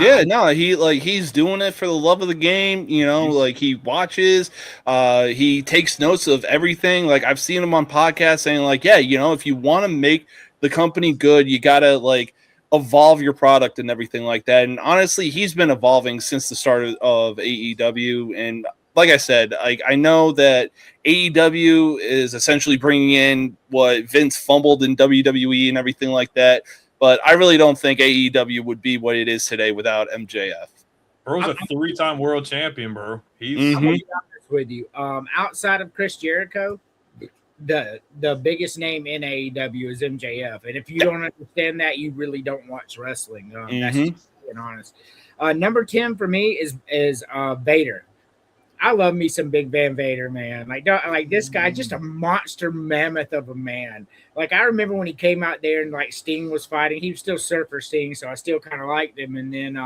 Yeah, no, he's doing it for the love of the game, you know, like he watches, he takes notes of everything. Like I've seen him on podcasts saying like, yeah, you know, if you want to make the company good, you got to like evolve your product and everything like that. And honestly, he's been evolving since the start of AEW. And like I said, I know that AEW is essentially bringing in what Vince fumbled in WWE and everything like that. But I really don't think AEW would be what it is today without MJF. Bro's a 3-time world champion, bro. He's I'm gonna be honest with you. Outside of Chris Jericho, the biggest name in AEW is MJF. And if you don't understand that, you really don't watch wrestling. That's just being honest. Number 10 for me is Vader. I love me some Big Van Vader, man. Like this guy, just a monster mammoth of a man. Like I remember when he came out there and like Sting was fighting, he was still Surfer Sting, so I still kind of liked him. And then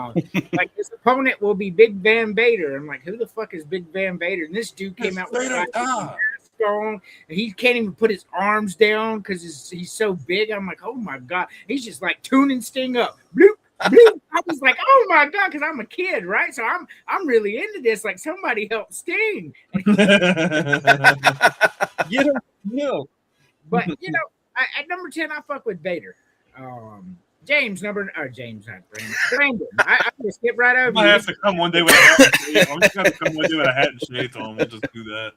like his opponent will be Big Van Vader. I'm like, who the fuck is Big Van Vader? And this dude came out with a mask on, and he can't even put his arms down because he's so big. I'm like, oh my god, he's just like tuning Sting up. Bloop. I was like, oh my god, because I'm a kid, right? So I'm really into this. Like somebody help Sting. Get him, no. But you know, at number 10, I fuck with Vader. James, not Brandon. Brandon. I'm gonna skip right over. I have to come one day with a hat and shades. I'm just gonna come one day with a hat and shades on. We'll just do that.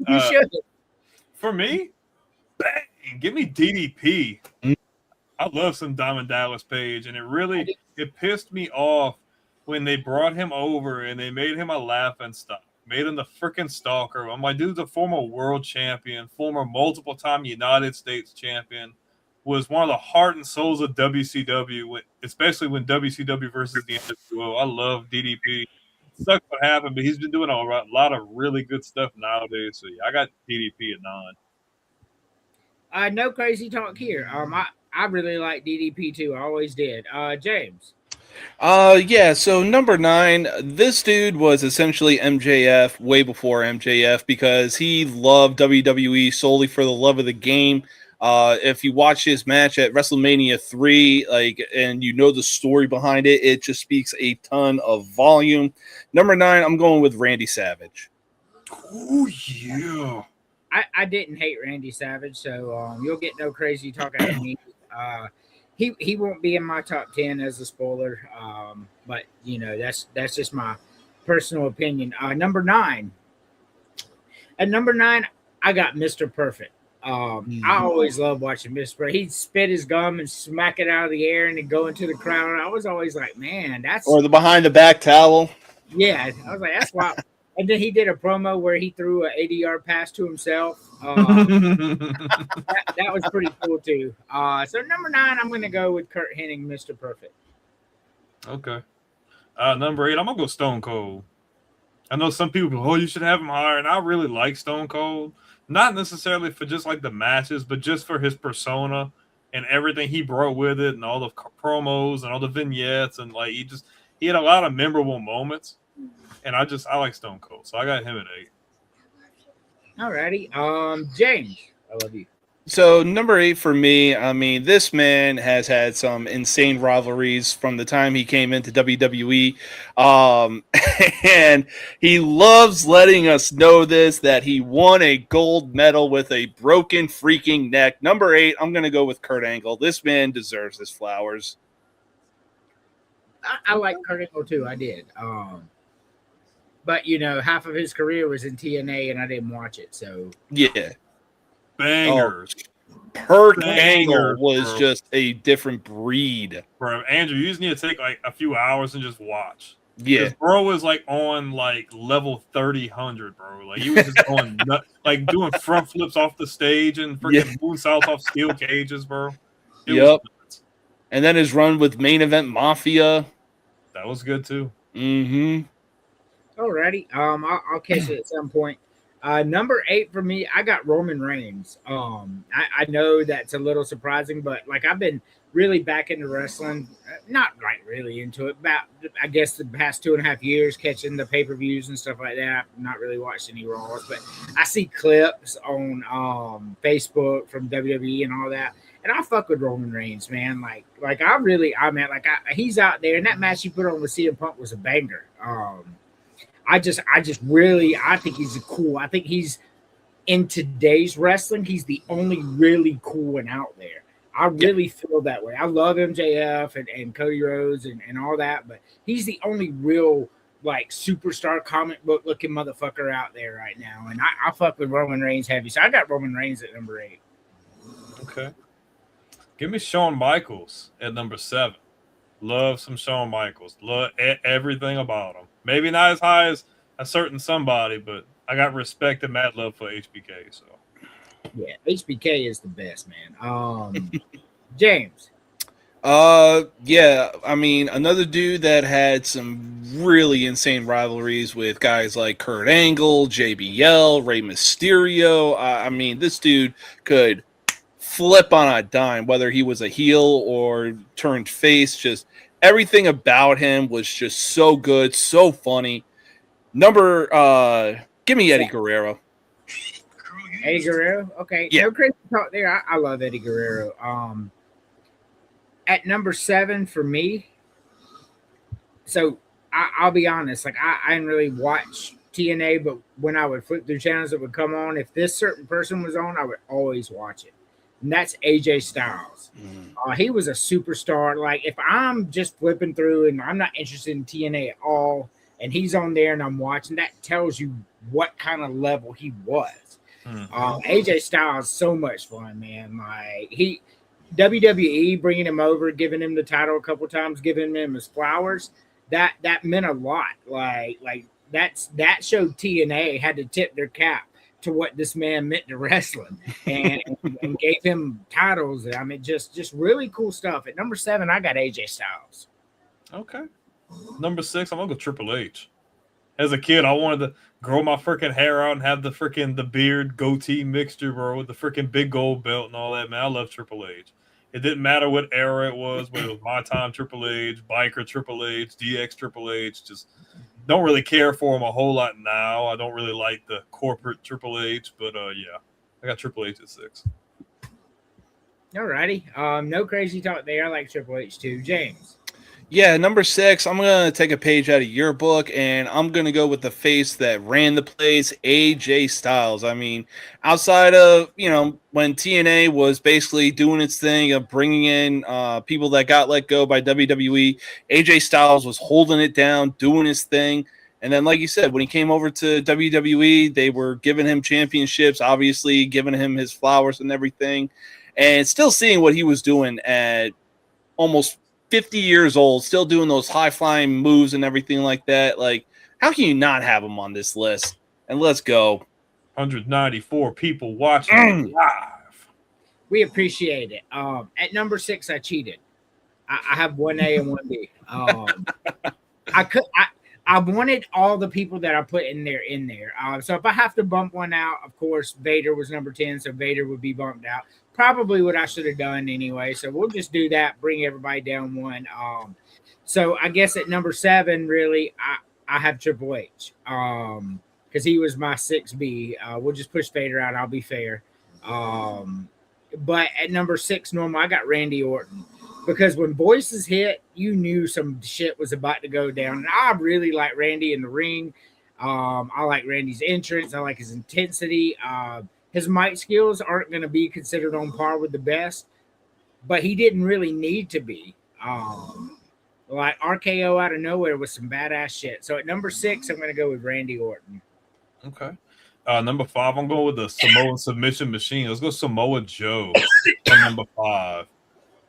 You should. For me, bang, give me DDP. I love some Diamond Dallas Page, and it pissed me off when they brought him over and they made him a laughing stock, made him the freaking stalker. I'm like, dude's a former world champion, former multiple-time United States champion, was one of the heart and souls of WCW, especially when WCW versus the NWO. I love DDP. sucks what happened, but he's been doing a lot of really good stuff nowadays. So yeah, I got DDP at 9. No crazy talk here. I really like DDP too. I always did. James. Yeah, so number 9, this dude was essentially MJF way before MJF because he loved WWE solely for the love of the game. If you watch his match at WrestleMania 3, and you know the story behind it, it just speaks a ton of volume. Number 9, I'm going with Randy Savage. Oh yeah. I didn't hate Randy Savage, so you'll get no crazy talk out of me. He won't be in my top 10 as a spoiler, but that's just my personal opinion. Number 9. At number 9, I got Mr. Perfect. I always love watching Mr. Perfect. He'd spit his gum and smack it out of the air and then go into the crowd. And I was always like, man, that's Or the behind the back towel. yeah. I was like, that's wild. And then he did a promo where he threw an 80-yard pass to himself. That was pretty cool too. So number 9, I'm going to go with Kurt Hennig, Mr. Perfect. Okay. Number 8, I'm gonna go Stone Cold. I know some people go, oh, you should have him higher, and I really like Stone Cold. Not necessarily for just like the matches, but just for his persona and everything he brought with it, and all the promos and all the vignettes, and like he had a lot of memorable moments. And I like Stone Cold, so I got him at 8. Alrighty. James, I love you. So number 8 for me, I mean, this man has had some insane rivalries from the time he came into WWE. And he loves letting us know that he won a gold medal with a broken freaking neck. Number 8, I'm going to go with Kurt Angle. This man deserves his flowers. I like Kurt Angle too. I did. But half of his career was in TNA, and I didn't watch it. So yeah, bangers. Kurt Angle was just a different breed, bro. Andrew, you just need to take like a few hours and just watch. Yeah, bro was like on like level 3000, bro. Like he was just going like doing front flips off the stage and freaking moonsaults off steel cages, bro. Yep. And then his run with Main Event Mafia, that was good too. Mm-hmm. Alrighty. I'll catch it at some point. Number 8 for me, I got Roman Reigns. I know that's a little surprising, but like I've been really back into wrestling, not like really into it, about I guess the past 2.5 years, catching the pay-per-views and stuff like that. I've not really watched any Raws, but I see clips on Facebook from WWE and all that. And I fuck with Roman Reigns, man. He's out there, and that match he put on with CM Punk was a banger. I think he's cool. I think he's in today's wrestling, he's the only really cool one out there. I really feel that way. I love MJF and Cody Rhodes and all that, but he's the only real like superstar comic book looking motherfucker out there right now. And I fuck with Roman Reigns heavy. So I got Roman Reigns at number 8. Okay. Give me Shawn Michaels at number 7. Love some Shawn Michaels. Love everything about him. Maybe not as high as a certain somebody, but I got respect and mad love for HBK. So yeah, HBK is the best, man. James. Yeah, I mean, another dude that had some really insane rivalries with guys like Kurt Angle, JBL, Rey Mysterio. I mean, this dude could flip on a dime, whether he was a heel or turned face. Just everything about him was just so good, so funny. Give me Eddie Guerrero. Eddie Guerrero? Okay. Yeah. No crazy talk there. I love Eddie Guerrero. At number 7 for me, so I'll be honest, like I didn't really watch TNA, but when I would flip through channels that would come on, if this certain person was on, I would always watch it. And that's AJ Styles. He was a superstar. Like if I'm just flipping through and I'm not interested in TNA at all, and he's on there and I'm watching, that tells you what kind of level he was. AJ Styles, so much fun, man. Like WWE bringing him over, giving him the title a couple times, giving him his flowers, that meant a lot. Like that showed TNA had to tip their cap to what this man meant to wrestling and gave him titles. I mean, just really cool stuff. At number 7, I got AJ Styles. okay. Number 6, I'm gonna go Triple H. As a kid, I wanted to grow my freaking hair out and have the beard goatee mixture, bro, with the freaking big gold belt and all that. Man, I love Triple H. It didn't matter what era it was, whether it was my time Triple H, biker Triple H, DX Triple H. Just don't really care for him a whole lot now. I don't really like the corporate Triple H, but yeah, I got Triple H at 6. Alrighty. No crazy talk there. I like Triple H too. James. Yeah, number 6, I'm going to take a page out of your book, and I'm going to go with the face that ran the place, AJ Styles. I mean, outside of, when TNA was basically doing its thing of bringing in people that got let go by WWE, AJ Styles was holding it down, doing his thing. And then, like you said, when he came over to WWE, they were giving him championships, obviously giving him his flowers and everything, and still seeing what he was doing at almost 50 years old, still doing those high-flying moves and everything like that. Like, how can you not have him on this list? And let's go. 194 people watching live. We appreciate it. At number 6, I cheated. I have 1A and 1B. I wanted all the people that I put in there. So if I have to bump one out, of course, Vader was number 10, so Vader would be bumped out. Probably what I should have done anyway. So we'll just do that, bring everybody down one. So I guess at number 7, really, I have Triple H because he was my 6B. We'll just push Vader out. I'll be fair. But at number 6, normal, I got Randy Orton. Because when voices hit, you knew some shit was about to go down. And I really like Randy in the ring. I like Randy's entrance. I like his intensity. His mic skills aren't going to be considered on par with the best, but he didn't really need to be. Like RKO out of nowhere with some badass shit. So at number 6, I'm going to go with Randy Orton. Okay. Number 5, I'm going with the Samoan submission machine. Let's go Samoa Joe at number 5.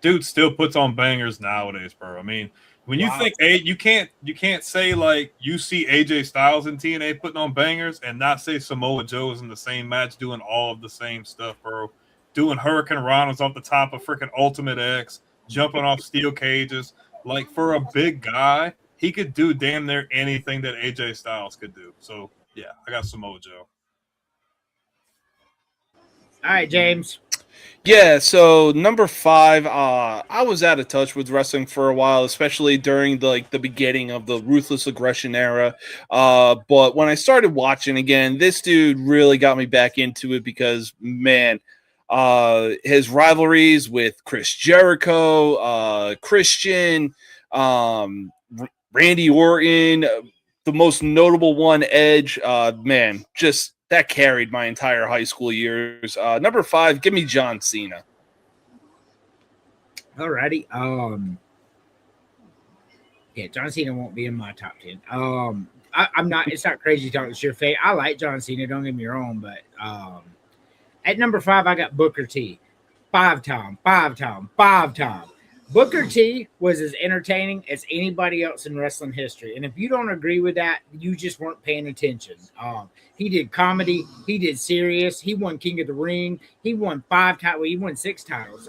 Dude still puts on bangers nowadays, bro. I mean, when you think you can't say like you see AJ Styles in TNA putting on bangers and not say Samoa Joe is in the same match doing all of the same stuff, bro. Doing Hurricane Ronalds off the top of freaking Ultimate X, jumping off steel cages. Like for a big guy, he could do damn near anything that AJ Styles could do. So yeah, I got Samoa Joe. All right, James. Yeah, so number 5, I was out of touch with wrestling for a while, especially during the beginning of the Ruthless Aggression era. But when I started watching again, this dude really got me back into it because, man, his rivalries with Chris Jericho, Christian, Randy Orton, the most notable one, Edge, man, just that carried my entire high school years. Number 5, give me John Cena. Alrighty. Yeah, John Cena won't be in my top 10. I'm not. It's not crazy talking. It's your fate. I like John Cena. Don't get me wrong, but at number 5, I got Booker T. Five time. Booker T was as entertaining as anybody else in wrestling history. And if you don't agree with that, you just weren't paying attention. He did comedy. He did serious. He won King of the Ring. He won 5 titles. Well, he won 6 titles.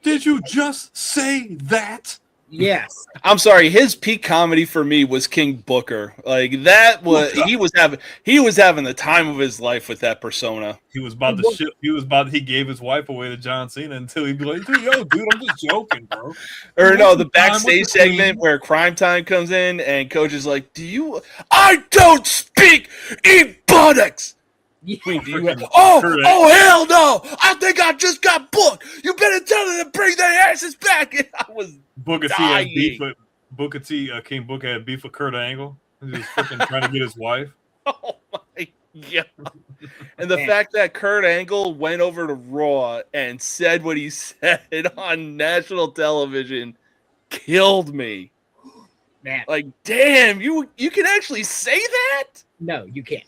Did you just say that? Yes. I'm sorry. His peak comedy for me was King Booker. Like that was he was having the time of his life with that persona. He was about to ship. He gave his wife away to John Cena until he'd be like, "Yo, dude, I'm just joking, bro." Or no, the backstage segment where Crime Time comes in and Coach is like, I don't speak Ebonics. Oh, hell no! I think I just got booked. You better tell them to bring their asses back. And I was Booker T had beef with Booker T. King Booker had beef with Kurt Angle. He was freaking trying to get his wife. Oh my god! And the fact that Kurt Angle went over to Raw and said what he said on national television killed me. Man, like, damn, you can actually say that? No, you can't.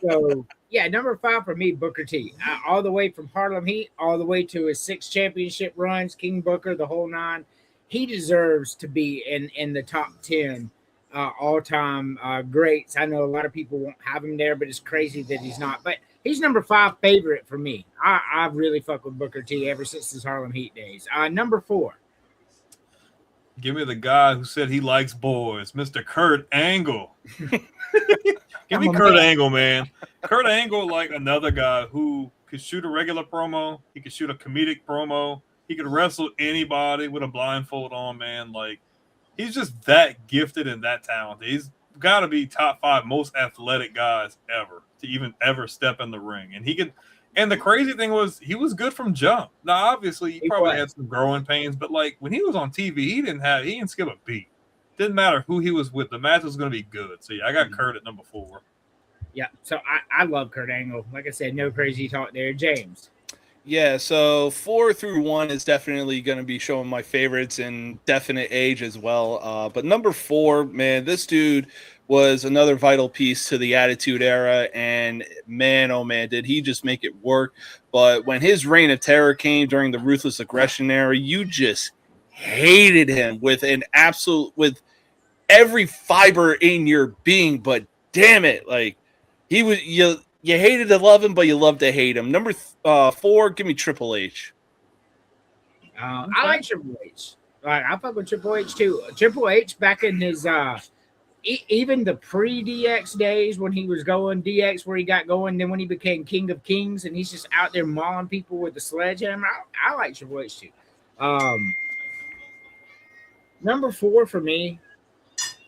So yeah, number 5 for me, Booker T. All the way from Harlem Heat, all the way to his 6 championship runs, King Booker, the whole 9. He deserves to be in the top 10 all-time greats. I know a lot of people won't have him there, but it's crazy that he's not. But he's number 5 favorite for me. I really fuck with Booker T ever since his Harlem Heat days. Number 4. Give me the guy who said he likes boys, Mr. Kurt Angle. Give me Kurt Angle, man. Kurt Angle, like another guy who could shoot a regular promo. He could shoot a comedic promo. He could wrestle anybody with a blindfold on, man. Like, he's just that gifted and that talented. He's got to be top 5 most athletic guys ever to even ever step in the ring. And he could. And the crazy thing was, he was good from jump. Now, obviously, he probably had some growing pains, but like when he was on TV, he didn't skip a beat. Didn't matter who he was with. The match was going to be good. So yeah, I got Kurt at number 4. Yeah, so I love Kurt Angle. Like I said, no crazy talk there. James. Yeah, so 4 through 1 is definitely going to be showing my favorites in definite age as well. But number 4, man, this dude was another vital piece to the Attitude Era, and man, oh man, did he just make it work. But when his reign of terror came during the Ruthless Aggression Era, you just hated him with every fiber in your being. But damn it, like he was, you hated to love him, but you loved to hate him. Number 4, give me Triple H. I like Triple H. I fuck with Triple H too. Triple H back in his even the pre-DX days when he was going DX where he got going, then when he became King of Kings and he's just out there mauling people with the sledgehammer, I like Triple H too. Number 4 for me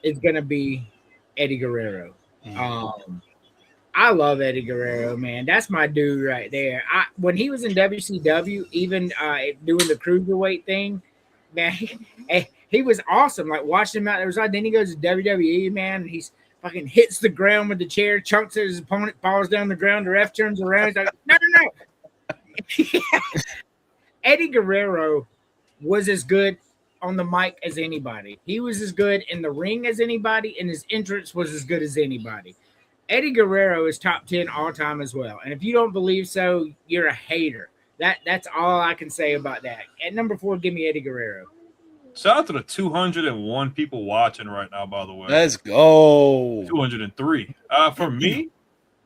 is going to be Eddie Guerrero. I love Eddie Guerrero, man. That's my dude right there. When he was in WCW, even doing the cruiserweight thing, man, he was awesome. Like watching him out there. Then he goes to WWE, man, and he's fucking hits the ground with the chair, chunks at his opponent, falls down the ground. The ref turns around. He's like, no. Eddie Guerrero was as good on the mic as anybody. He was as good in the ring as anybody, and his entrance was as good as anybody. Eddie Guerrero is top 10 all time as well. And if you don't believe so, you're a hater. That's all I can say about that. At number 4, give me Eddie Guerrero. Shout out to the 201 people watching right now, by the way. Let's go. 203. For me,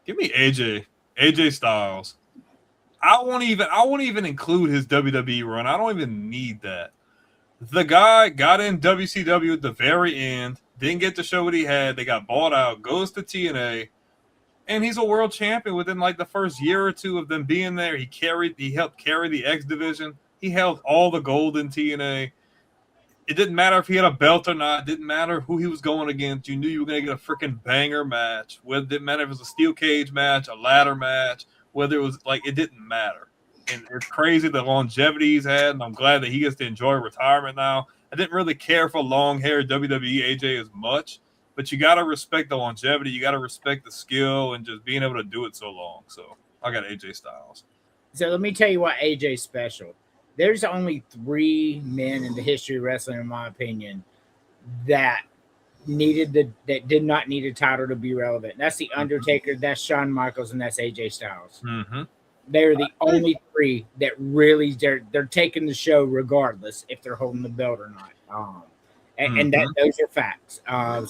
give me AJ Styles. I won't even include his WWE run. I don't even need that. The guy got in WCW at the very end, didn't get to show what he had. They got bought out, goes to TNA, and he's a world champion within like the first year or 2 of them being there. He helped carry the X division. He held all the gold in TNA. It didn't matter if he had a belt or not. It didn't matter who he was going against. You knew you were going to get a freaking banger match. It didn't matter if it was a steel cage match, a ladder match, whether it was like, it didn't matter. And it's crazy the longevity he's had, and I'm glad that he gets to enjoy retirement now. I didn't really care for long-haired WWE AJ as much, but you got to respect the longevity. You got to respect the skill and just being able to do it so long. So I got AJ Styles. So let me tell you why AJ's special. There's only 3 men in the history of wrestling, in my opinion, that did not need a title to be relevant. That's the Undertaker, that's Shawn Michaels, and that's AJ Styles. Mm-hmm. They're the only 3 that really they're taking the show regardless if they're holding the belt or not. And those are facts.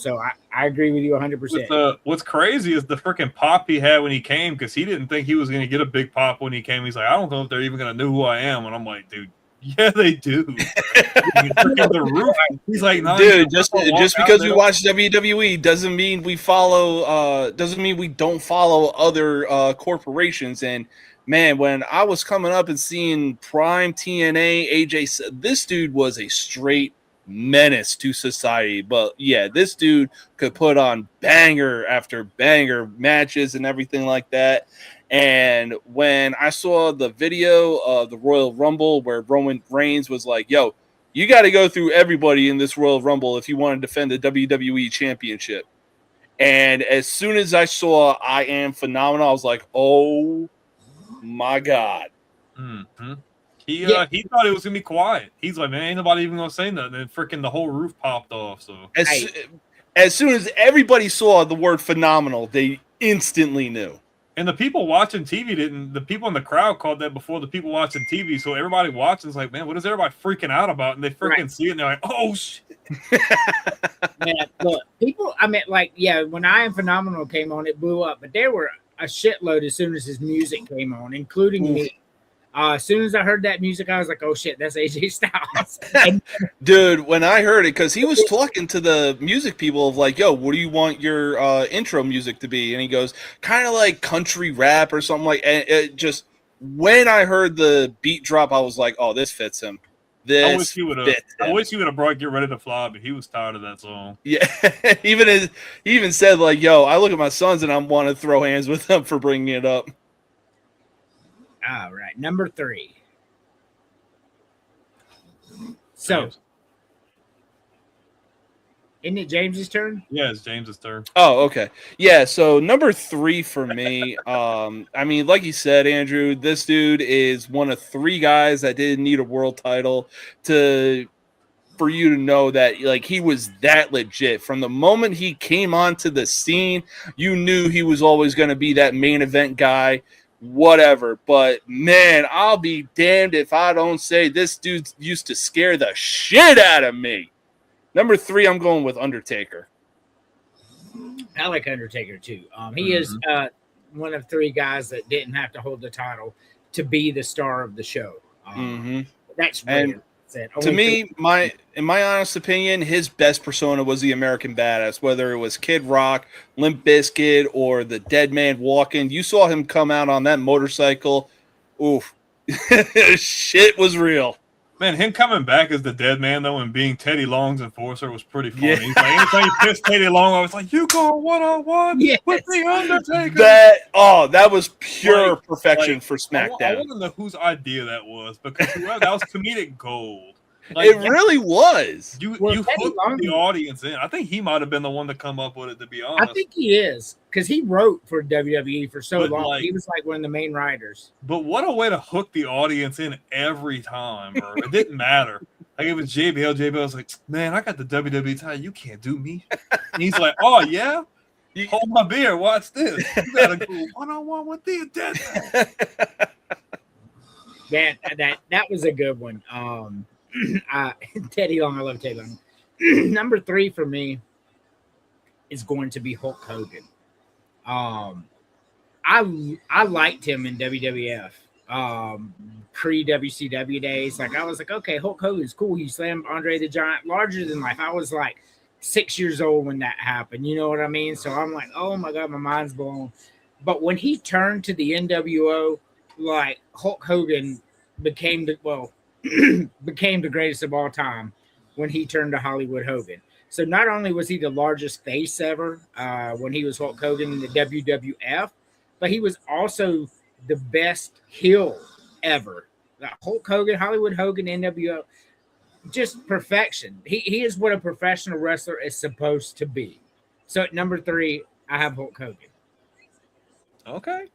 So I agree with you 100%. What's crazy is the freaking pop he had when he came, because he didn't think he was going to get a big pop when he came. He's like, I don't know if they're even going to know who I am. And I'm like, dude, yeah, they do. The roof. He's like, no, dude, just because we watch WWE doesn't mean we follow. Doesn't mean we don't follow other corporations. And man, when I was coming up and seeing Prime TNA, AJ, this dude was a straight menace to society. But yeah, this dude could put on banger after banger matches and everything like that. And when I saw the video of the Royal Rumble where Roman Reigns was like, yo, you got to go through everybody in this Royal Rumble if you want to defend the WWE Championship. And as soon as I saw I Am Phenomenal, I was like, oh my God. Mm-hmm. He thought it was gonna be quiet. He's like, man, ain't nobody even gonna say nothing. And freaking the whole roof popped off. So as soon as everybody saw the word phenomenal, they instantly knew. And the people watching TV didn't. The people in the crowd called that before the people watching TV. So everybody watching is like, man, what is everybody freaking out about? And they freaking see it and they're like, oh shit. Man, look, people. I mean, like, yeah, when I Am Phenomenal came on, it blew up. But there were a shitload as soon as his music came on, including me. As soon as I heard that music, I was like, "Oh shit, that's AJ Styles." And Dude, when I heard it, because he was talking to the music people of like, yo, what do you want your intro music to be? And he goes, kind of like country rap or something like. And it just when I heard the beat drop, I was like, oh, this fits him. I wish This he would have. fits I him. wish he would have brought "Get Ready to Fly," but he was tired of that song. Yeah, he even said like, yo, I look at my sons and I want to throw hands with them for bringing it up. all right, number 3. So, James. isn't it James's turn? Yeah, it's James's turn. Oh, okay. Yeah, so number 3 for me, I mean, like you said, Andrew, this dude is one of 3 guys that didn't need a world title for you to know that like he was that legit. From the moment he came onto the scene, you knew he was always going to be that main event guy, whatever. But man, I'll be damned if I don't say this dude used to scare the shit out of me. Number 3, I'm going with Undertaker. I like Undertaker too. He is one of 3 guys that didn't have to hold the title to be the star of the show. That's rare. To me, in my honest opinion, his best persona was the American Badass. Whether it was Kid Rock, Limp Bizkit, or the Dead Man Walking, you saw him come out on that motorcycle. Oof, shit was real. Man, him coming back as the Dead Man though and being Teddy Long's enforcer was pretty funny. Yeah. He's like, anytime he pissed Teddy Long, I was like, "You go 1-on-1 with the Undertaker." That was pure perfection for SmackDown. I want to know whose idea that was because that was comedic gold. It really was. You hooked the audience in. I think he might have been the one to come up with it, to be honest. I think he is because he wrote for WWE for so long. He was like one of the main writers. But what a way to hook the audience in every time, bro. It didn't matter. Like it was JBL. JBL was like, "Man, I got the WWE title. You can't do me." And he's like, "Oh yeah, hold my beer. Watch this. You gotta go 1-on-1 with the Dead Man." That was a good one. Teddy Long, I love Teddy Long. Number 3 for me is going to be Hulk Hogan. I liked him in WWF pre WCW days. Like I was like, okay, Hulk Hogan's cool. He slammed Andre the Giant larger than life. I was like 6 years old when that happened. You know what I mean? So I'm like, oh my god, my mind's blown. But when he turned to the NWO, like Hulk Hogan became the greatest of all time when he turned to Hollywood Hogan. So not only was he the largest face ever when he was Hulk Hogan in the WWF, but he was also the best heel ever. Hulk Hogan, Hollywood Hogan, NWO, just perfection. He is what a professional wrestler is supposed to be. So at number 3, I have Hulk Hogan. Okay.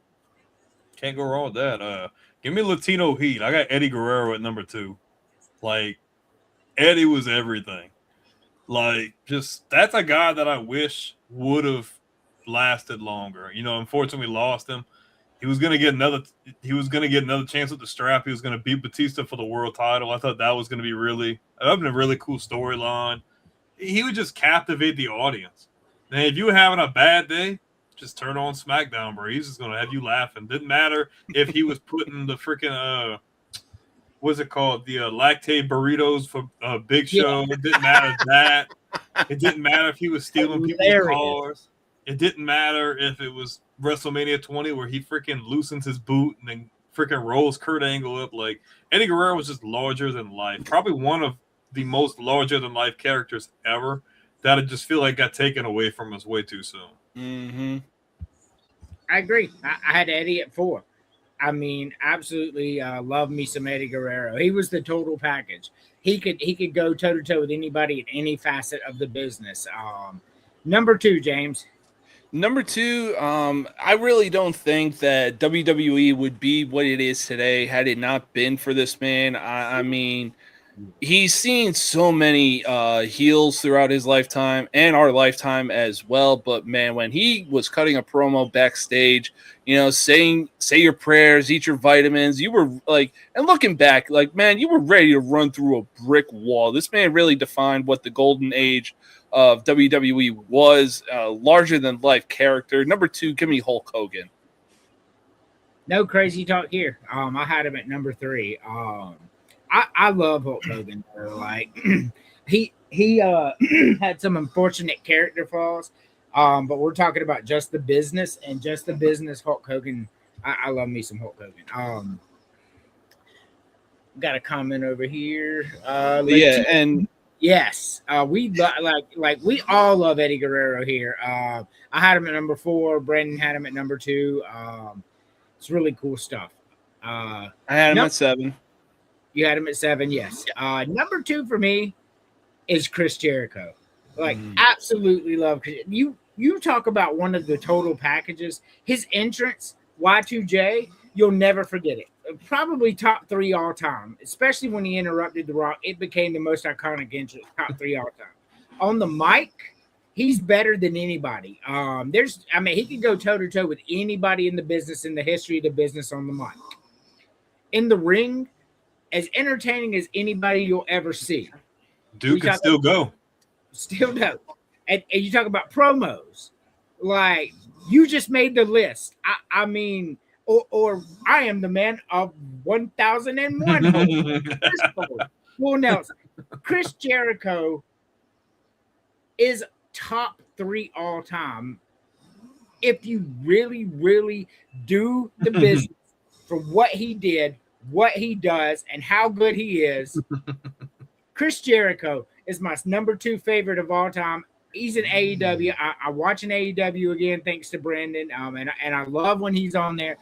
Can't go wrong with that. Give me Latino heat. I got Eddie Guerrero at number 2. Like, Eddie was everything. Like, just that's a guy that I wish would have lasted longer. You know, unfortunately, we lost him. He was gonna get another chance with the strap. He was gonna beat Batista for the world title. I thought that was gonna be that would have been a really cool storyline. He would just captivate the audience. And if you were having a bad day, just turn on SmackDown, bro. He's just gonna have you laughing. Didn't matter if he was putting the freaking what's it called? The lactate burritos for Big Show. Yeah. It didn't matter that. It didn't matter if he was stealing people's cars. It didn't matter if it was WrestleMania 20 where he freaking loosens his boot and then freaking rolls Kurt Angle up. Like Eddie Guerrero was just larger than life. Probably one of the most larger than life characters ever that I just feel like got taken away from us way too soon. Mm-hmm. I agree. I had Eddie at 4. I mean, absolutely love me some Eddie Guerrero. He was the total package. He could go toe to toe with anybody in any facet of the business. Number 2, James. Number 2, I really don't think that WWE would be what it is today had it not been for this man. I mean, he's seen so many heels throughout his lifetime and our lifetime as well. But man, when he was cutting a promo backstage, you know, say your prayers, eat your vitamins, you were like, and looking back, like, man, you were ready to run through a brick wall. This man really defined what the golden age of WWE was, larger than life character. Number 2, give me Hulk Hogan. No crazy talk here. I had him at number 3. I love Hulk Hogan. Bro. Like he had some unfortunate character flaws. But we're talking about just the business and just the business. Hulk Hogan. I love me some Hulk Hogan. Got a comment over here. Yeah, and yes, like we all love Eddie Guerrero here. I had him at number 4. Brandon had him at number 2. It's really cool stuff. I had him at 7. You had him at 7, yes. Number 2 for me is Chris Jericho. Like, absolutely love Chris. You talk about one of the total packages. His entrance, Y2J, you'll never forget it. Probably top 3 all time, especially when he interrupted The Rock. It became the most iconic entrance, top 3 all time. On the mic, he's better than anybody. He could go toe to toe with anybody in the business, in the history of the business on the mic. In the ring, as entertaining as anybody you'll ever see. Dude can still go. Still go. And you talk about promos. Like, you just made the list. I mean, or I am the man of 1001. Well, Nelson, Chris Jericho is top 3 all time. If you really, really do the business for what he did, what he does, and how good he is, Chris Jericho is my number 2 favorite of all time. He's in AEW. I watch an AEW again, thanks to Brandon. And I love when he's on there.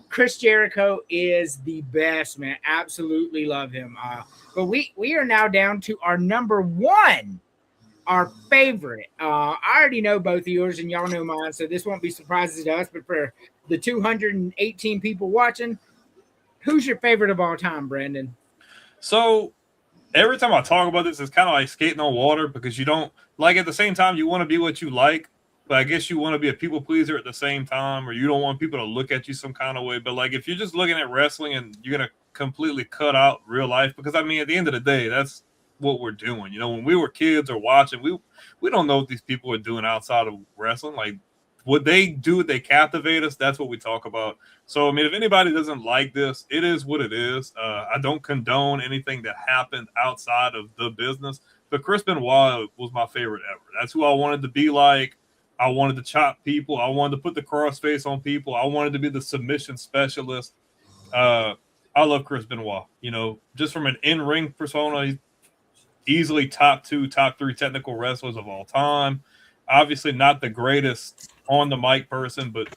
Chris Jericho is the best, man. Absolutely love him. But we are now down to our number 1, our favorite. I already know both of yours, and y'all know mine, so this won't be surprises to us. But for the 218 people watching, who's your favorite of all time, Brandon? So every time I talk about this, it's kind of like skating on water, because you don't like, at the same time, you want to be what you like, but I guess you want to be a people pleaser at the same time, or you don't want people to look at you some kind of way. But like, if you're just looking at wrestling and you're going to completely cut out real life, because I mean, at the end of the day, that's what we're doing. You know, when we were kids or watching, we don't know what these people are doing outside of wrestling. Like, what they do, they captivate us. That's what we talk about. So, I mean, if anybody doesn't like this, it is what it is. I don't condone anything that happened outside of the business. But Chris Benoit was my favorite ever. That's who I wanted to be like. I wanted to chop people. I wanted to put the crossface on people. I wanted to be the submission specialist. I love Chris Benoit. You know, just from an in-ring persona, he's easily top 2, top 3 technical wrestlers of all time. Obviously not the greatest on the mic person, but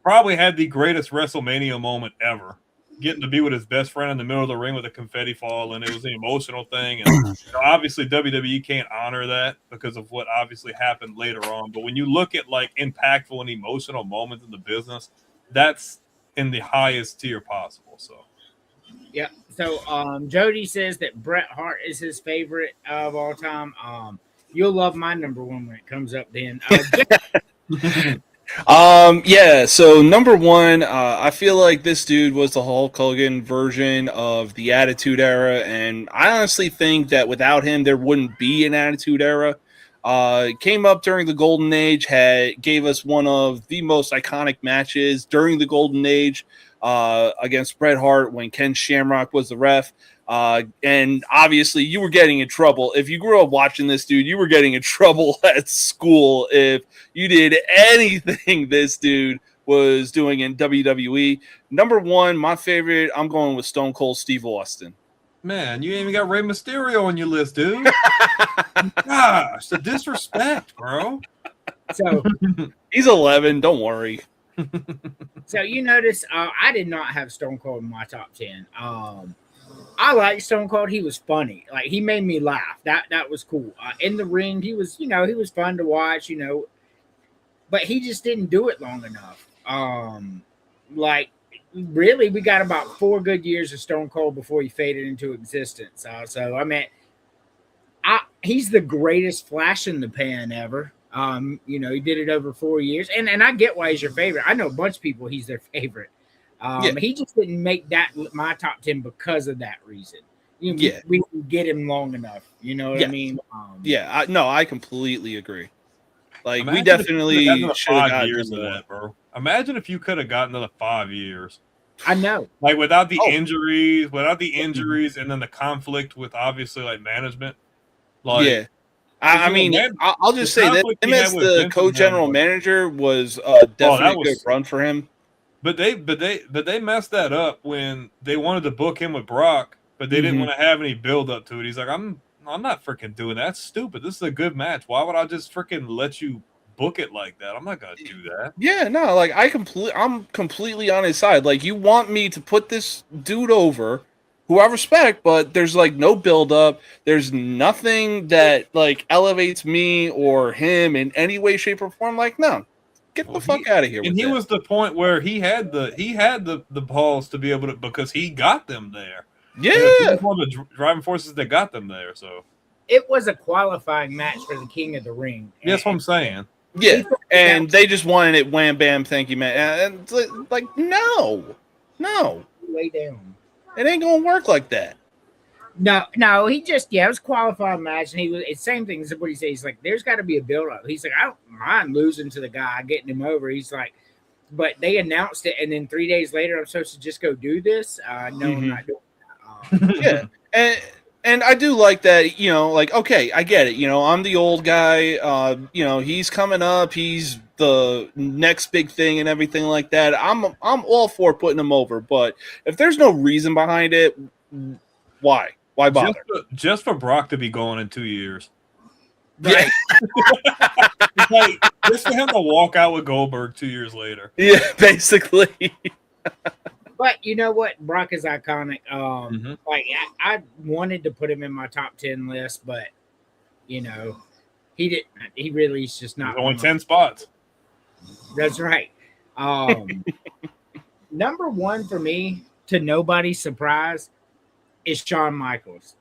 probably had the greatest WrestleMania moment ever. Getting to be with his best friend in the middle of the ring with a confetti fall, and it was an emotional thing. And you know, obviously WWE can't honor that because of what obviously happened later on. But when you look at like impactful and emotional moments in the business, that's in the highest tier possible. So yeah. So Jody says that Bret Hart is his favorite of all time. You'll love my number 1 when it comes up then. Yeah, so number 1, I feel like this dude was the Hulk Hogan version of the Attitude Era, and I honestly think that without him there wouldn't be an Attitude Era. Came up during the Golden Age, gave us one of the most iconic matches during the Golden Age against Bret Hart when Ken Shamrock was the ref. And obviously you were getting in trouble. If you grew up watching this dude, you were getting in trouble at school if you did anything this dude was doing in WWE. Number 1, my favorite, I'm going with Stone Cold Steve Austin. Man, you ain't even got Rey Mysterio on your list, dude. Gosh, the disrespect, bro. So he's 11, don't worry. So you notice I did not have Stone Cold in my top 10. I liked Stone Cold. He was funny. Like, he made me laugh. That was cool. In the ring, he was fun to watch, but he just didn't do it long enough. Like, really, we got about 4 good years of Stone Cold before he faded into existence. So, I mean, he's the greatest flash in the pan ever. He did it over 4 years. And I get why he's your favorite. I know a bunch of people he's their favorite. He just didn't make that my top 10 because of that reason. We didn't get him long enough. You know what I mean? I completely agree. Like, we Imagine if you could've definitely gotten another should have 5 gotten years him of more. that, bro. Imagine if you could have gotten another 5 years. I know. Like without the Oh. injuries, and then the conflict with obviously like management. Like, Yeah. I mean, man, I'll just say that conflict him he had as with the Vince co-general McMahon, manager was that definitely a was- good run for him. but they messed that up when they wanted to book him with Brock, but they didn't Mhm. want to have any build up to it. He's like, I'm not freaking doing that. That's stupid. This is a good match. Why would I just freaking let you book it like that? I'm not gonna do that. Yeah, no, like I'm completely on his side. Like, you want me to put this dude over, who I respect, but there's like no build up. There's nothing that like elevates me or him in any way, shape, or form. Like, no, get the fuck out of here. And with he that. was the point where he had the balls to be able to, because he got them there. Yeah, He was one of the driving forces that got them there. So It was a qualifying match for the King of the Ring. that's what I'm saying. yeah, and they just wanted it. Wham, bam, thank you, man. And it's like, no, Lay down. it ain't gonna work like that. No, he just it was a qualifying match, and he was it's same thing as what he says. He's like, there's got to be a build up. He's like, I don't mind losing to the guy, getting him over. He's like, but they announced it, and then 3 days later, I'm supposed to just go do this. No, I'm not doing that. Yeah, and I do like that. You know, like, okay, I get it. You know, I'm the old guy. You know, he's coming up. He's the next big thing and everything like that. I'm all for putting him over, but if there's no reason behind it, why? Why bother? Just for Brock to be going in 2 years. Yeah, It's like, just for him to walk out with Goldberg 2 years later. yeah, basically. But you know what? Brock is iconic. Mhm. Like I wanted to put him in my top 10 list, but you know, he didn't. He really is just not. Only 10 spots. That's right. Number one for me, to nobody's surprise, is Shawn Michaels.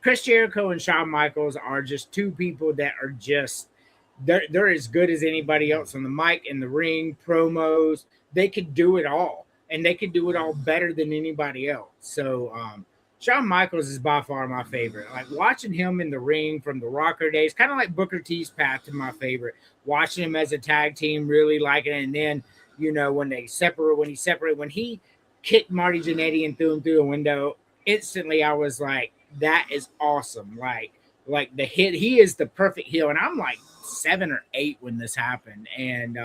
Chris Jericho and Shawn Michaels are just two people that are just they're as good as anybody else on the mic, in the ring, promos. They could do it all, and they could do it all better than anybody else. So Shawn Michaels is by far my favorite. Like watching him in the ring from the Rocker days, kind of like Booker T's path to my favorite. Watching him as a tag team, really liking it, and then you know when he kicked Marty Jannetty and threw him through a window, instantly I was like, that is awesome. Like the hit, he is the perfect heel. And I'm like 7 or 8 when this happened. And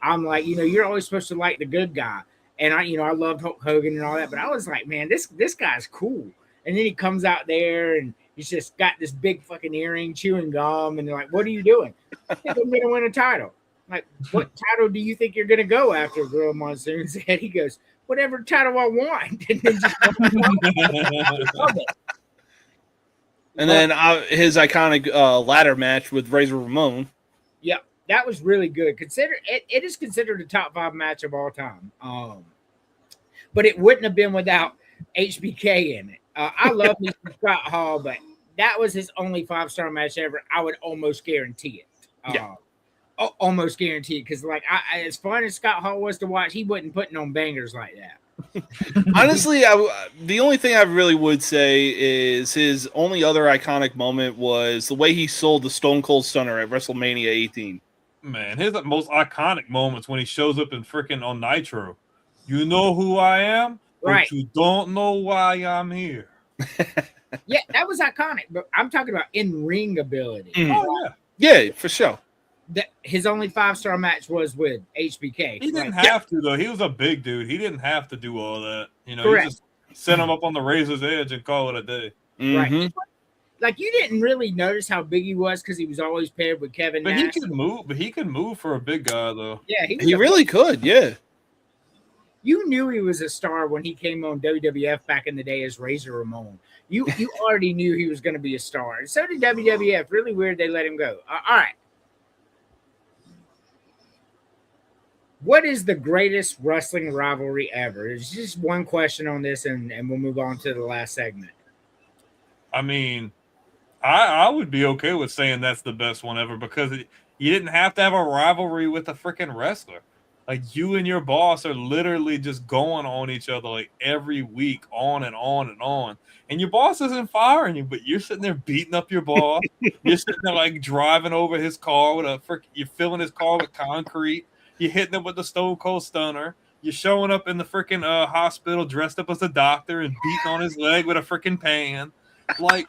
I'm like, you know, you're always supposed to like the good guy. And I loved Hulk Hogan and all that, but I was like, man, this guy's cool. And then he comes out there and he's just got this big fucking earring, chewing gum, and they're like, what are you doing? I think I'm gonna win a title. Like, what title do you think you're gonna go after? Gorilla Monsoon said. He goes, whatever title I want. And then And then his iconic ladder match with Razor Ramon. Yeah, that was really good. It is considered a top 5 match of all time. But it wouldn't have been without HBK in it. I love me some Scott Hall, but that was his only 5-star match ever. I would almost guarantee it. Yeah. Almost guarantee it, because like as fun as Scott Hall was to watch, he wasn't putting on bangers like that. Honestly, the only thing I really would say is his only other iconic moment was the way he sold the Stone Cold Stunner at WrestleMania 18. Man, his most iconic moments when he shows up in freaking on Nitro. You know who I am, Right. but you don't know why I'm here. Yeah, that was iconic. But I'm talking about in-ring ability. Mhm. Oh yeah, Yeah, for sure. His only 5-star match was with HBK. he didn't Like, have to though. He was a big dude. He didn't have to do all that. You know, Correct. he just set him up on the razor's edge and call it a day. Right. Mhm. Like you didn't really notice how big he was because he was always paired with Kevin But Nash. he could move. But he can move for a big guy though. Yeah, he He really could, yeah. You knew he was a star when he came on WWF back in the day as Razor Ramon. You already knew he was going to be a star. And so did WWF. Really weird they let him go. All right. What is the greatest wrestling rivalry ever? There's just one question on this, and we'll move on to the last segment. I mean, I would be okay with saying that's the best one ever because you didn't have to have a rivalry with a freaking wrestler. Like you and your boss are literally just going on each other like every week, on and on and on. And your boss isn't firing you, but you're sitting there beating up your boss. You're sitting there like driving over his car with you're filling his car with concrete. You're hitting him with the Stone Cold Stunner. You're showing up in the freaking hospital dressed up as a doctor and beating on his leg with a freaking pan. Like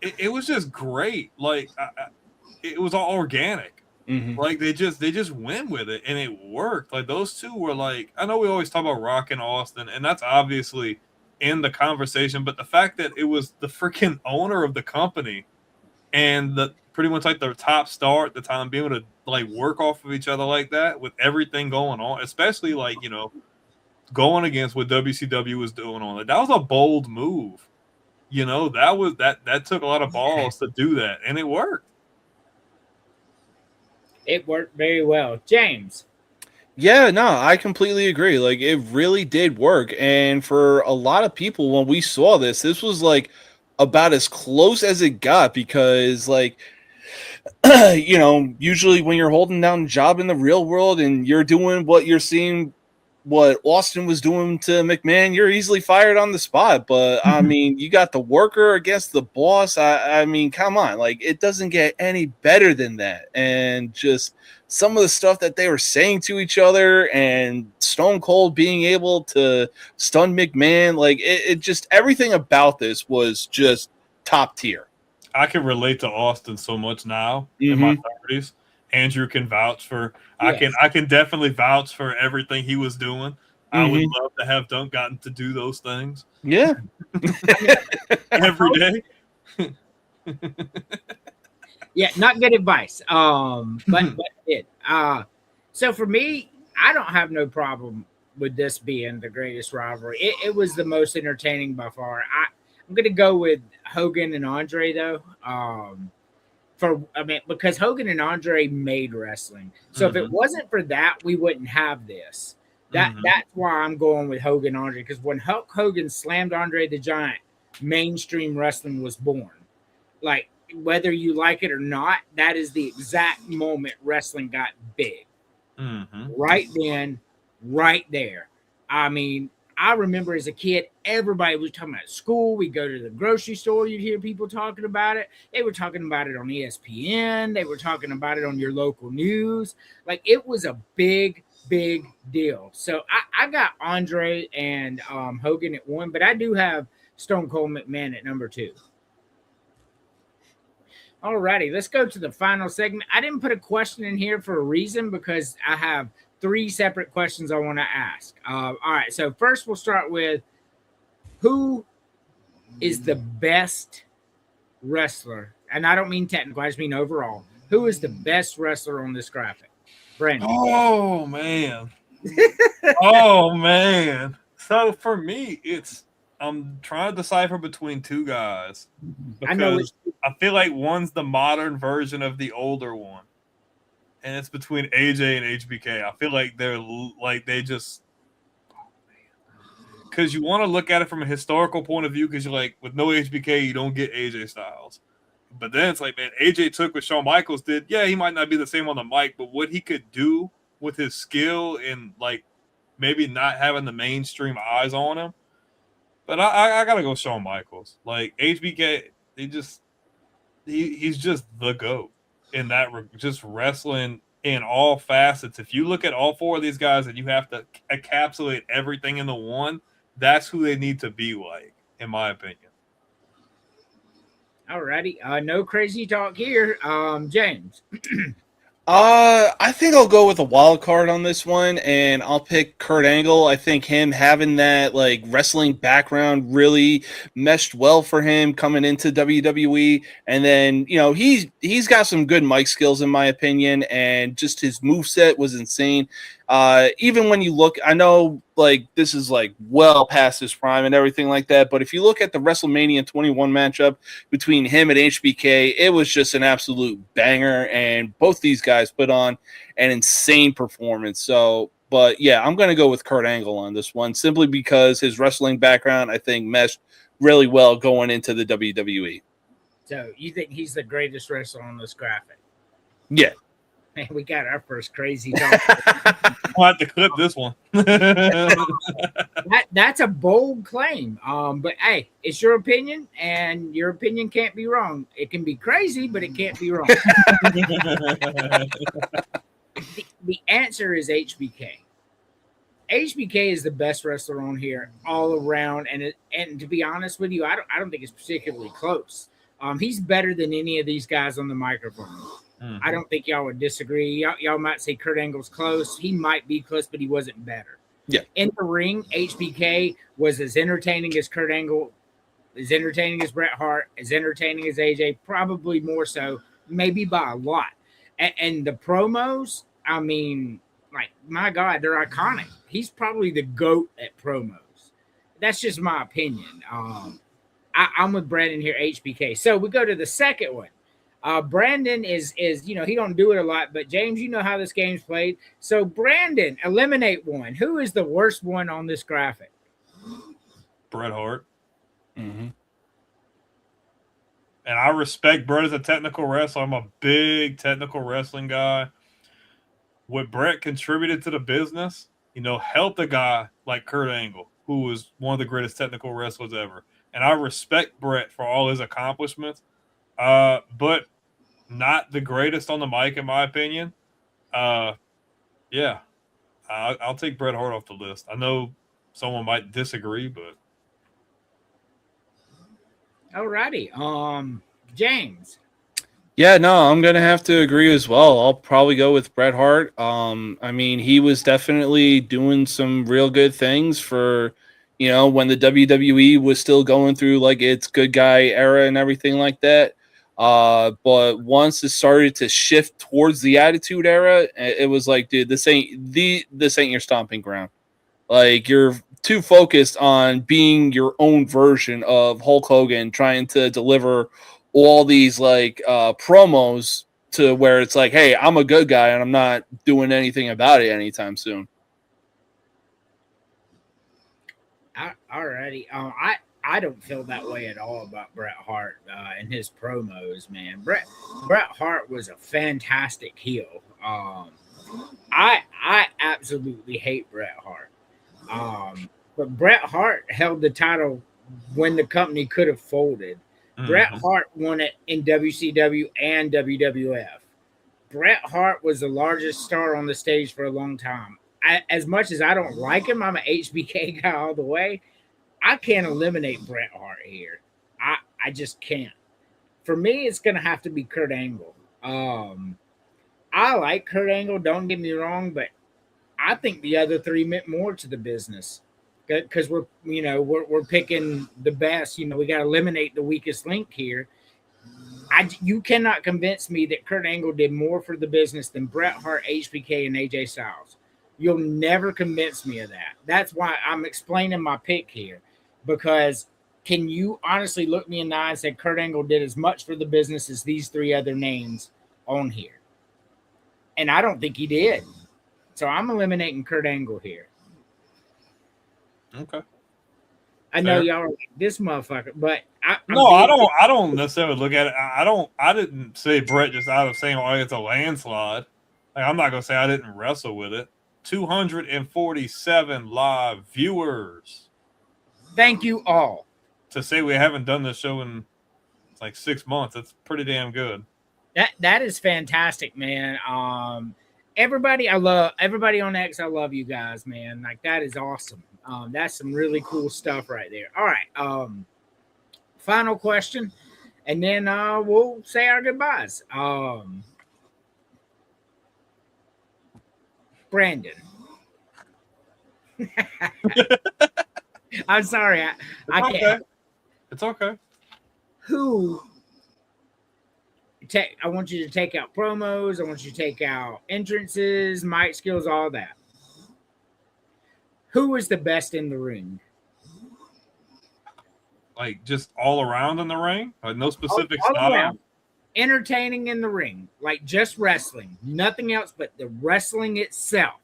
it was just great. Like it was all organic. Mm-hmm. Like they just went with it and it worked. Like those two were like, I know we always talk about Rock and Austin, and that's obviously in the conversation, but the fact that it was the freaking owner of the company and the pretty much like the top star at the time being able to like work off of each other like that with everything going on, especially like, you know, going against what WCW was doing on it. That was a bold move. You know, that took a lot of balls to do that, and it worked. It worked very well. James. Yeah, no, I completely agree. Like, it really did work. And for a lot of people, when we saw this was like about as close as it got because, like, you know, usually when you're holding down a job in the real world and you're doing what you're seeing, what Austin was doing to McMahon, you're easily fired on the spot. But I mean, you got the worker against the boss. I mean, come on, like it doesn't get any better than that. And just some of the stuff that they were saying to each other and Stone Cold being able to stun McMahon, like it just everything about this was just top tier. I can relate to Austin so much now in my 30s. Andrew can vouch for. Yes. I can definitely vouch for everything he was doing. I would love to have gotten to do those things. Yeah, every day. Yeah, not good advice. But it. So for me, I don't have no problem with this being the greatest rivalry. It was the most entertaining by far. I'm gonna go with Hogan and Andre though. Because Hogan and Andre made wrestling. So if it wasn't for that, we wouldn't have this. That's why I'm going with Hogan Andre, because when Hulk Hogan slammed Andre the Giant, mainstream wrestling was born. Like, whether you like it or not, that is the exact moment wrestling got big. Right then, right there. I mean, I remember as a kid, everybody was talking about school. We go to the grocery store, you'd hear people talking about it. They were talking about it on ESPN. They were talking about it on your local news. Like, it was a big, big deal. So I got Andre and Hogan at 1, but I do have Stone Cold McMahon at number 2. All righty, let's go to the final segment. I didn't put a question in here for a reason because I have 3 separate questions I want to ask. All right, so first we'll start with who is the best wrestler? And I don't mean technical, I just mean overall. Who is the best wrestler on this graphic? Brandon. Oh, man. Oh, man. So for me, I'm trying to decipher between 2 guys. Because I feel like one's the modern version of the older one. And it's between AJ and HBK. I feel like because you want to look at it from a historical point of view, because you're like, with no HBK, you don't get AJ Styles. But then it's like, man, AJ took what Shawn Michaels did. Yeah, he might not be the same on the mic, but what he could do with his skill and like maybe not having the mainstream eyes on him. But I gotta go Shawn Michaels. Like HBK, he's just the GOAT in that, just wrestling in all facets. If you look at all 4 of these guys and you have to encapsulate everything into one, that's who they need to be like, in my opinion. All righty. No crazy talk here. James. I think I'll go with a wild card on this one, and I'll pick Kurt Angle. I think him having that like wrestling background really meshed well for him coming into WWE. And then, you know, he's got some good mic skills in my opinion, and just his moveset was insane. Even when you look, I know like this is like well past his prime and everything like that, but if you look at the WrestleMania 21 matchup between him and HBK, it was just an absolute banger, and both these guys put on an insane performance. So, but yeah, I'm going to go with Kurt Angle on this one, simply because his wrestling background, I think, meshed really well going into the WWE. So you think he's the greatest wrestler on this graphic? Yeah. Man, we got our first crazy talk. I'll have to clip this one. That's a bold claim. But hey, it's your opinion, and your opinion can't be wrong. It can be crazy, but it can't be wrong. The answer is HBK. HBK is the best wrestler on here all around, and to be honest with you, I don't think it's particularly close. He's better than any of these guys on the microphone. Mm-hmm. I don't think y'all would disagree. Y'all might say Kurt Angle's close. He might be close, but he wasn't better. Yeah. In the ring, HBK was as entertaining as Kurt Angle, as entertaining as Bret Hart, as entertaining as AJ, probably more so, maybe by a lot. And the promos, I mean, like, my God, they're iconic. He's probably the GOAT at promos. That's just my opinion. I'm with Brandon here, HBK. So we go to the second one. Brandon is he don't do it a lot, but James, you know how this game's played. So Brandon, eliminate one. Who is the worst one on this graphic? Bret Hart. Mm-hmm. And I respect Bret as a technical wrestler. I'm a big technical wrestling guy. What Bret contributed to the business, helped a guy like Kurt Angle, who was one of the greatest technical wrestlers ever. And I respect Bret for all his accomplishments. But not the greatest on the mic, in my opinion. I'll take Bret Hart off the list. I know someone might disagree, but alrighty. James. Yeah, no, I'm gonna have to agree as well. I'll probably go with Bret Hart. I mean, he was definitely doing some real good things for, when the WWE was still going through like its good guy era and everything like that. But once it started to shift towards the Attitude Era, it was like, dude, this ain't your stomping ground. Like, you're too focused on being your own version of Hulk Hogan, trying to deliver all these like promos to where it's like, hey, I'm a good guy and I'm not doing anything about it anytime soon. Alrighty. I don't feel that way at all about Bret Hart and his promos, man. Bret Hart was a fantastic heel. I absolutely hate Bret Hart. But Bret Hart held the title when the company could have folded. Mm-hmm. Bret Hart won it in WCW and WWF. Bret Hart was the largest star on the stage for a long time. As much as I don't like him, I'm an HBK guy all the way. I can't eliminate Bret Hart here. I just can't. For me, it's going to have to be Kurt Angle. I like Kurt Angle, don't get me wrong, but I think the other three meant more to the business because we're picking the best. We got to eliminate the weakest link here. You cannot convince me that Kurt Angle did more for the business than Bret Hart, HBK, and AJ Styles. You'll never convince me of that. That's why I'm explaining my pick here. Because can you honestly look me in the eye and say Kurt Angle did as much for the business as these three other names on here? And I don't think he did. So I'm eliminating Kurt Angle here. Okay. I know y'all are like, this motherfucker, but I don't necessarily look at it. I didn't say Bret just out of saying, oh, it's a landslide. Like, I'm not gonna say I didn't wrestle with it. 247 live viewers. Thank you all. To say we haven't done this show in like 6 months, that's pretty damn good. That is fantastic, man. Everybody on X. I love you guys, man. Like, that is awesome. That's some really cool stuff right there. All right. Final question, and then we'll say our goodbyes. Brandon. I'm sorry. I can't. It's okay. I want you to take out promos. I want you to take out entrances, mic skills, all that. Who was the best in the ring? Like, just all around in the ring? Like, no specific style? Around. Entertaining in the ring. Like, just wrestling. Nothing else but the wrestling itself.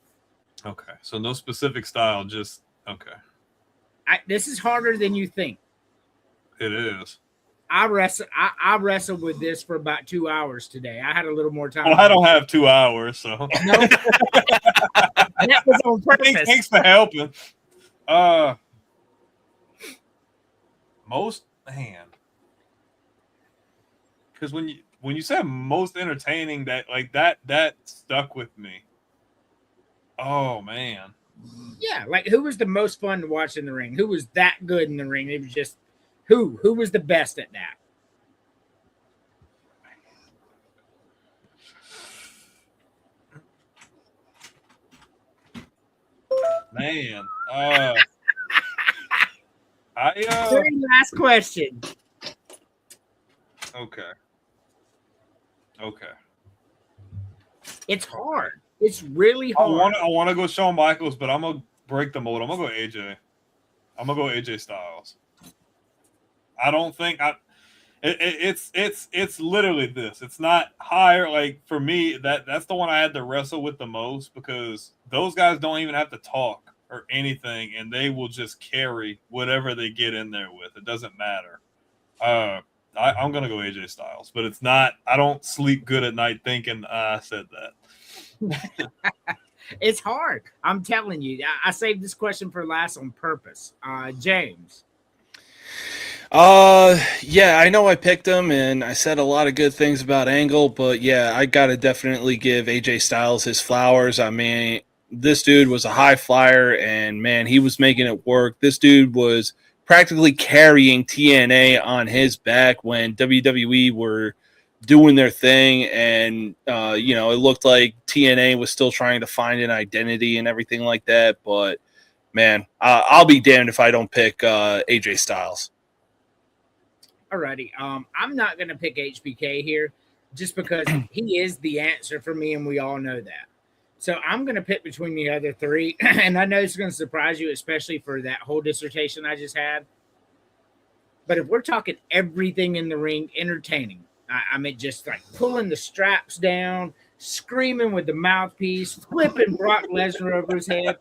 Okay. So no specific style, just okay. This is harder than you think. It is. I wrestled with this for about 2 hours today. I had a little more time. Well, I don't have 2 hours, so No, that was on purpose. thanks for helping. Most man, because when you said most entertaining, that stuck with me. Oh man, Yeah, like who was the most fun to watch in the ring? Who was that good in the ring? It was just who was the best at that? man. Very last question. Okay. It's hard. It's really hard. I want to go Shawn Michaels, but I'm gonna break the mold. I'm gonna go AJ. I'm gonna go AJ Styles. I don't think it's literally this. It's not higher. Like for me, that's the one I had to wrestle with the most because those guys don't even have to talk or anything, and they will just carry whatever they get in there with. It doesn't matter. I'm gonna go AJ Styles, but it's not. I don't sleep good at night thinking I said that. It's hard. I'm telling you. I saved this question for last on purpose. James. Yeah, I know I picked him and I said a lot of good things about Angle, but yeah, I gotta definitely give AJ Styles his flowers. I mean, this dude was a high flyer and man, he was making it work. This dude was practically carrying TNA on his back when WWE were doing their thing, and it looked like TNA was still trying to find an identity and everything like that. But man, I'll be damned if I don't pick AJ Styles. Alrighty. I'm not gonna pick HBK here just because he is the answer for me, and we all know that. So I'm gonna pick between the other three, and I know it's gonna surprise you, especially for that whole dissertation I just had. But if we're talking everything in the ring, entertaining, I mean, just like pulling the straps down, screaming with the mouthpiece, flipping Brock Lesnar over his head,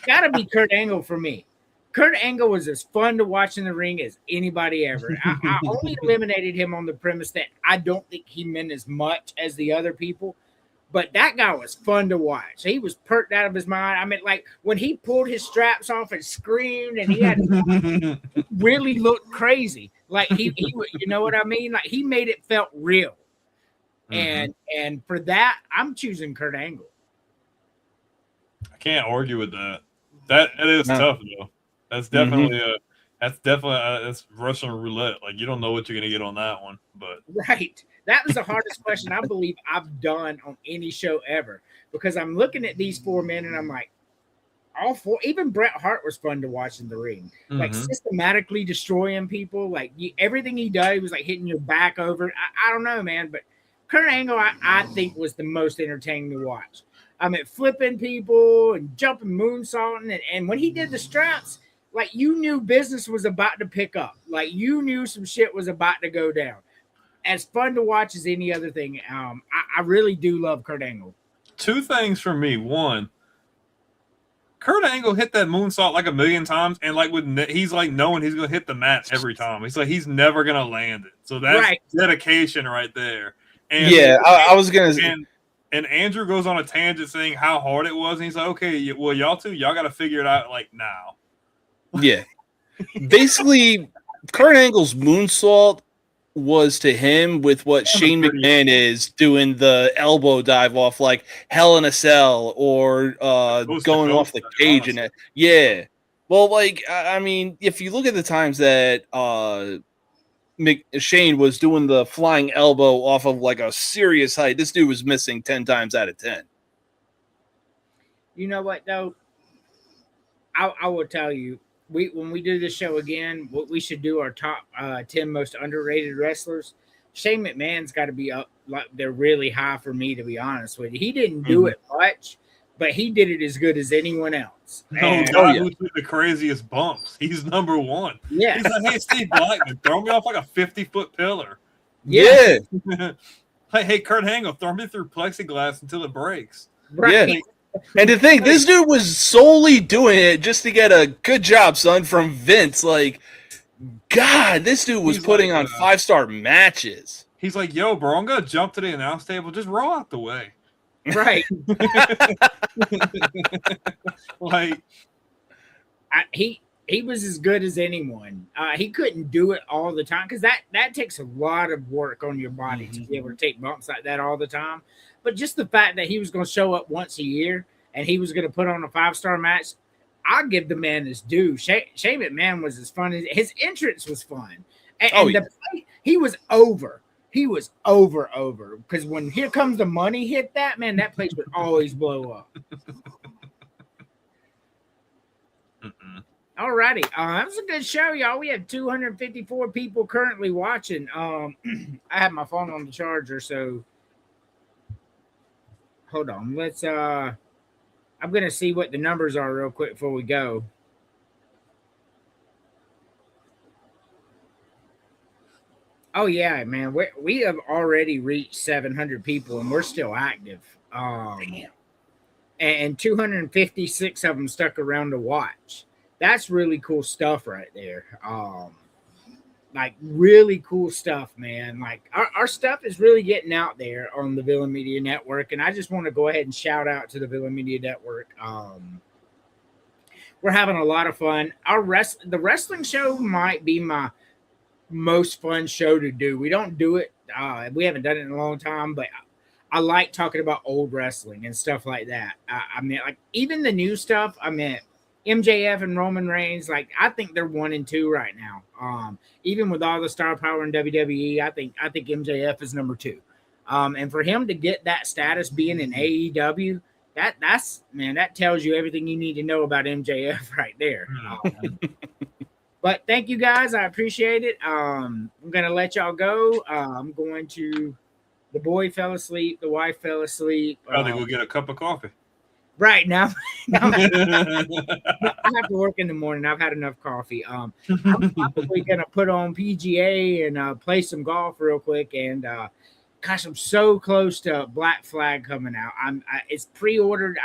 gotta be Kurt Angle for me. Kurt Angle was as fun to watch in the ring as anybody ever. I only eliminated him on the premise that I don't think he meant as much as the other people, but that guy was fun to watch. He was perked out of his mind. I mean, like when he pulled his straps off and screamed, and he had really looked crazy. Like he, you know what I mean? Like he made it felt real. And for that, I'm choosing Kurt Angle. I can't argue with that. That is tough though. That's definitely that's Russian roulette. Like you don't know what you're gonna get on that one. But right, that was the hardest question I believe I've done on any show ever because I'm looking at these four men and I'm like, all four. Even Bret Hart was fun to watch in the ring, like systematically destroying people. Like everything he did, he was like hitting your back over. I don't know, man, but Kurt Angle I think was the most entertaining to watch. I mean, flipping people and jumping moonsaulting, and when he did the straps. Like you knew business was about to pick up. Like you knew some shit was about to go down. As fun to watch as any other thing. I really do love Kurt Angle. Two things for me. One, Kurt Angle hit that moonsault like a million times, and like he's like knowing he's gonna hit the mat every time. He's like he's never gonna land it. So that's dedication right there. And yeah, I was gonna. And Andrew goes on a tangent saying how hard it was, and he's like, "Okay, well, y'all got to figure it out like now." Yeah. Basically, Kurt Angle's moonsault was to him with what Shane McMahon is doing the elbow dive off like Hell in a Cell or going off the cage. And yeah. Well, like, I mean, if you look at the times that Shane was doing the flying elbow off of like a serious height, this dude was missing 10 times out of 10. You know what, though? I will tell you. When we do this show again, what we should do our top 10 most underrated wrestlers. Shane McMahon's got to be up. Like they're really high for me, to be honest with you. He didn't do it much, but he did it as good as anyone else. Who took the craziest bumps? He's number one. Yeah. He's like, hey, Steve Blackman, throw me off like a 50-foot pillar. Yeah. hey, Kurt Angle, throw me through plexiglass until it breaks. Right. Yeah. And to think, this dude was solely doing it just to get a good job, son, from Vince. Like, God, this dude was He's putting like, on 5-star matches. He's like, yo, bro, I'm gonna jump to the announce table. Just roll out the way. Right. Like, He was as good as anyone. He couldn't do it all the time because that takes a lot of work on your body to be able to take bumps like that all the time. But just the fact that he was going to show up once a year and he was going to put on a 5-star match, I'll give the man his due. Shane McMahon was as fun as his entrance was fun, and he was over. He was over because when Here Comes the Money hit that, man, that place would always blow up. All righty. That was a good show, y'all. We have 254 people currently watching. I have my phone on the charger, so hold on. Let's I'm gonna see what the numbers are real quick before we go. Oh yeah, man. We have already reached 700 people and we're still active. And 256 of them stuck around to watch. That's really cool stuff right there. Like really cool stuff, man. Like our stuff is really getting out there on the Villain Media Network. And I just want to go ahead and shout out to the Villain Media Network. We're having a lot of fun. The wrestling show might be my most fun show to do. We don't do it. We haven't done it in a long time, but I like talking about old wrestling and stuff like that. I mean, like even the new stuff. I mean, MJF and Roman Reigns, like I think they're 1 and 2 right now. Even with all the star power in WWE, I think MJF is number 2. And for him to get that status being in AEW, that's man, that tells you everything you need to know about MJF right there. But thank you guys, I appreciate it. I'm gonna let y'all go. The boy fell asleep, the wife fell asleep. Probably go get a cup of coffee. Right now, I have to work in the morning. I've had enough coffee. I'm probably gonna put on PGA and play some golf real quick. And gosh, I'm so close to Black Flag coming out. It's pre-ordered.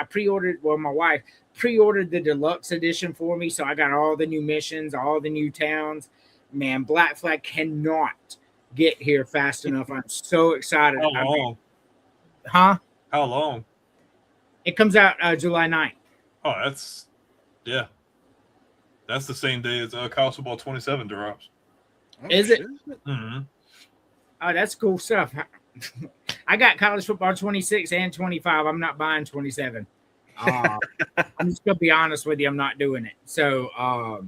Well, my wife pre-ordered the deluxe edition for me, so I got all the new missions, all the new towns. Man, Black Flag cannot get here fast enough. I'm so excited. How long? Huh? How long? It comes out July 9th. Oh, that's the same day as College Football 27 drops. Is it? Mm-hmm. Oh, that's cool stuff. I got College Football 26 and 25. I'm not buying 27. I'm just gonna be honest with you. I'm not doing it. So,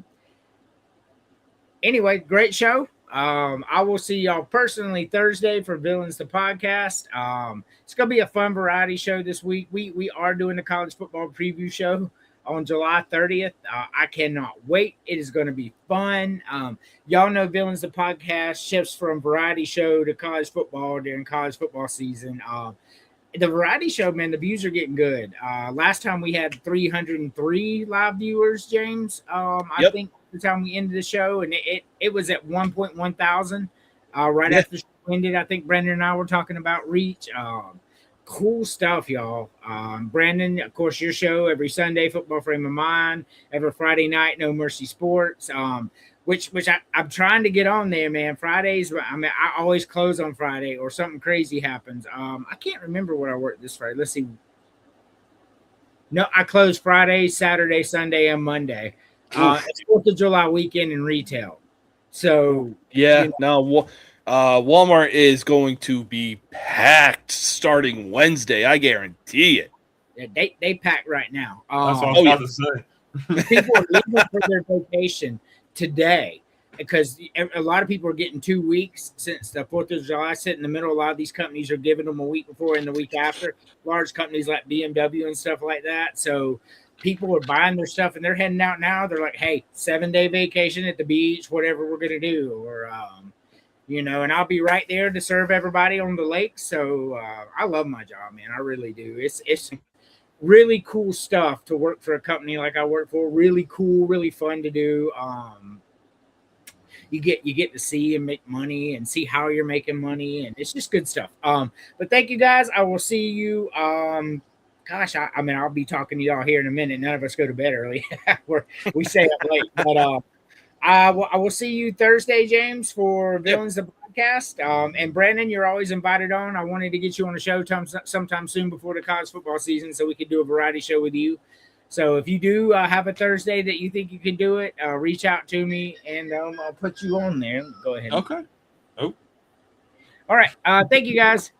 anyway, great show. I will see y'all personally Thursday for Villains the Podcast. It's gonna be a fun variety show this week. We are doing the college football preview show on July 30th. I cannot wait. It is going to be fun. Y'all know Villains the Podcast shifts from variety show to college football during college football season. The variety show, man, the views are getting good. Last time we had 303 live viewers, James. I think the time we ended the show, and it was at 1.1 thousand right after the show ended. I think Brandon and I were talking about reach. Cool stuff, y'all. Brandon, of course, your show every Sunday, Football Frame of Mind. Every Friday night, No Mercy Sports. Which I'm trying to get on there, man. Fridays, I mean, I always close on Friday or something crazy happens. I can't remember what I worked this Friday. Let's see. No, I close Friday, Saturday, Sunday, and Monday. It's 4th of July weekend in retail. So Walmart is going to be packed starting Wednesday. I guarantee it. Yeah, they pack right now. That's what I was about to say. People are leaving for their vacation today because a lot of people are getting 2 weeks since the 4th of July sit in the middle. A lot of these companies are giving them a week before and the week after. Large companies like BMW and stuff like that. So people are buying their stuff and they're heading out now. They're like, hey, 7-day vacation at the beach, whatever we're going to do. Or, and I'll be right there to serve everybody on the lake. So I love my job, man. I really do. It's really cool stuff to work for a company like I work for. Really cool, really fun to do. You get to see and make money and see how you're making money, and it's just good stuff. But thank you guys. I will see you. I'll be talking to y'all here in a minute. None of us go to bed early. We stay up late, but I will see you Thursday, James, for Villains the Podcast. And Brandon, you're always invited on. I wanted to get you on the show sometime soon before the college football season so we could do a variety show with you. So if you do have a Thursday that you think you can do it, reach out to me and I'll put you on there. Go ahead. Okay. Oh. All right. Thank you, guys.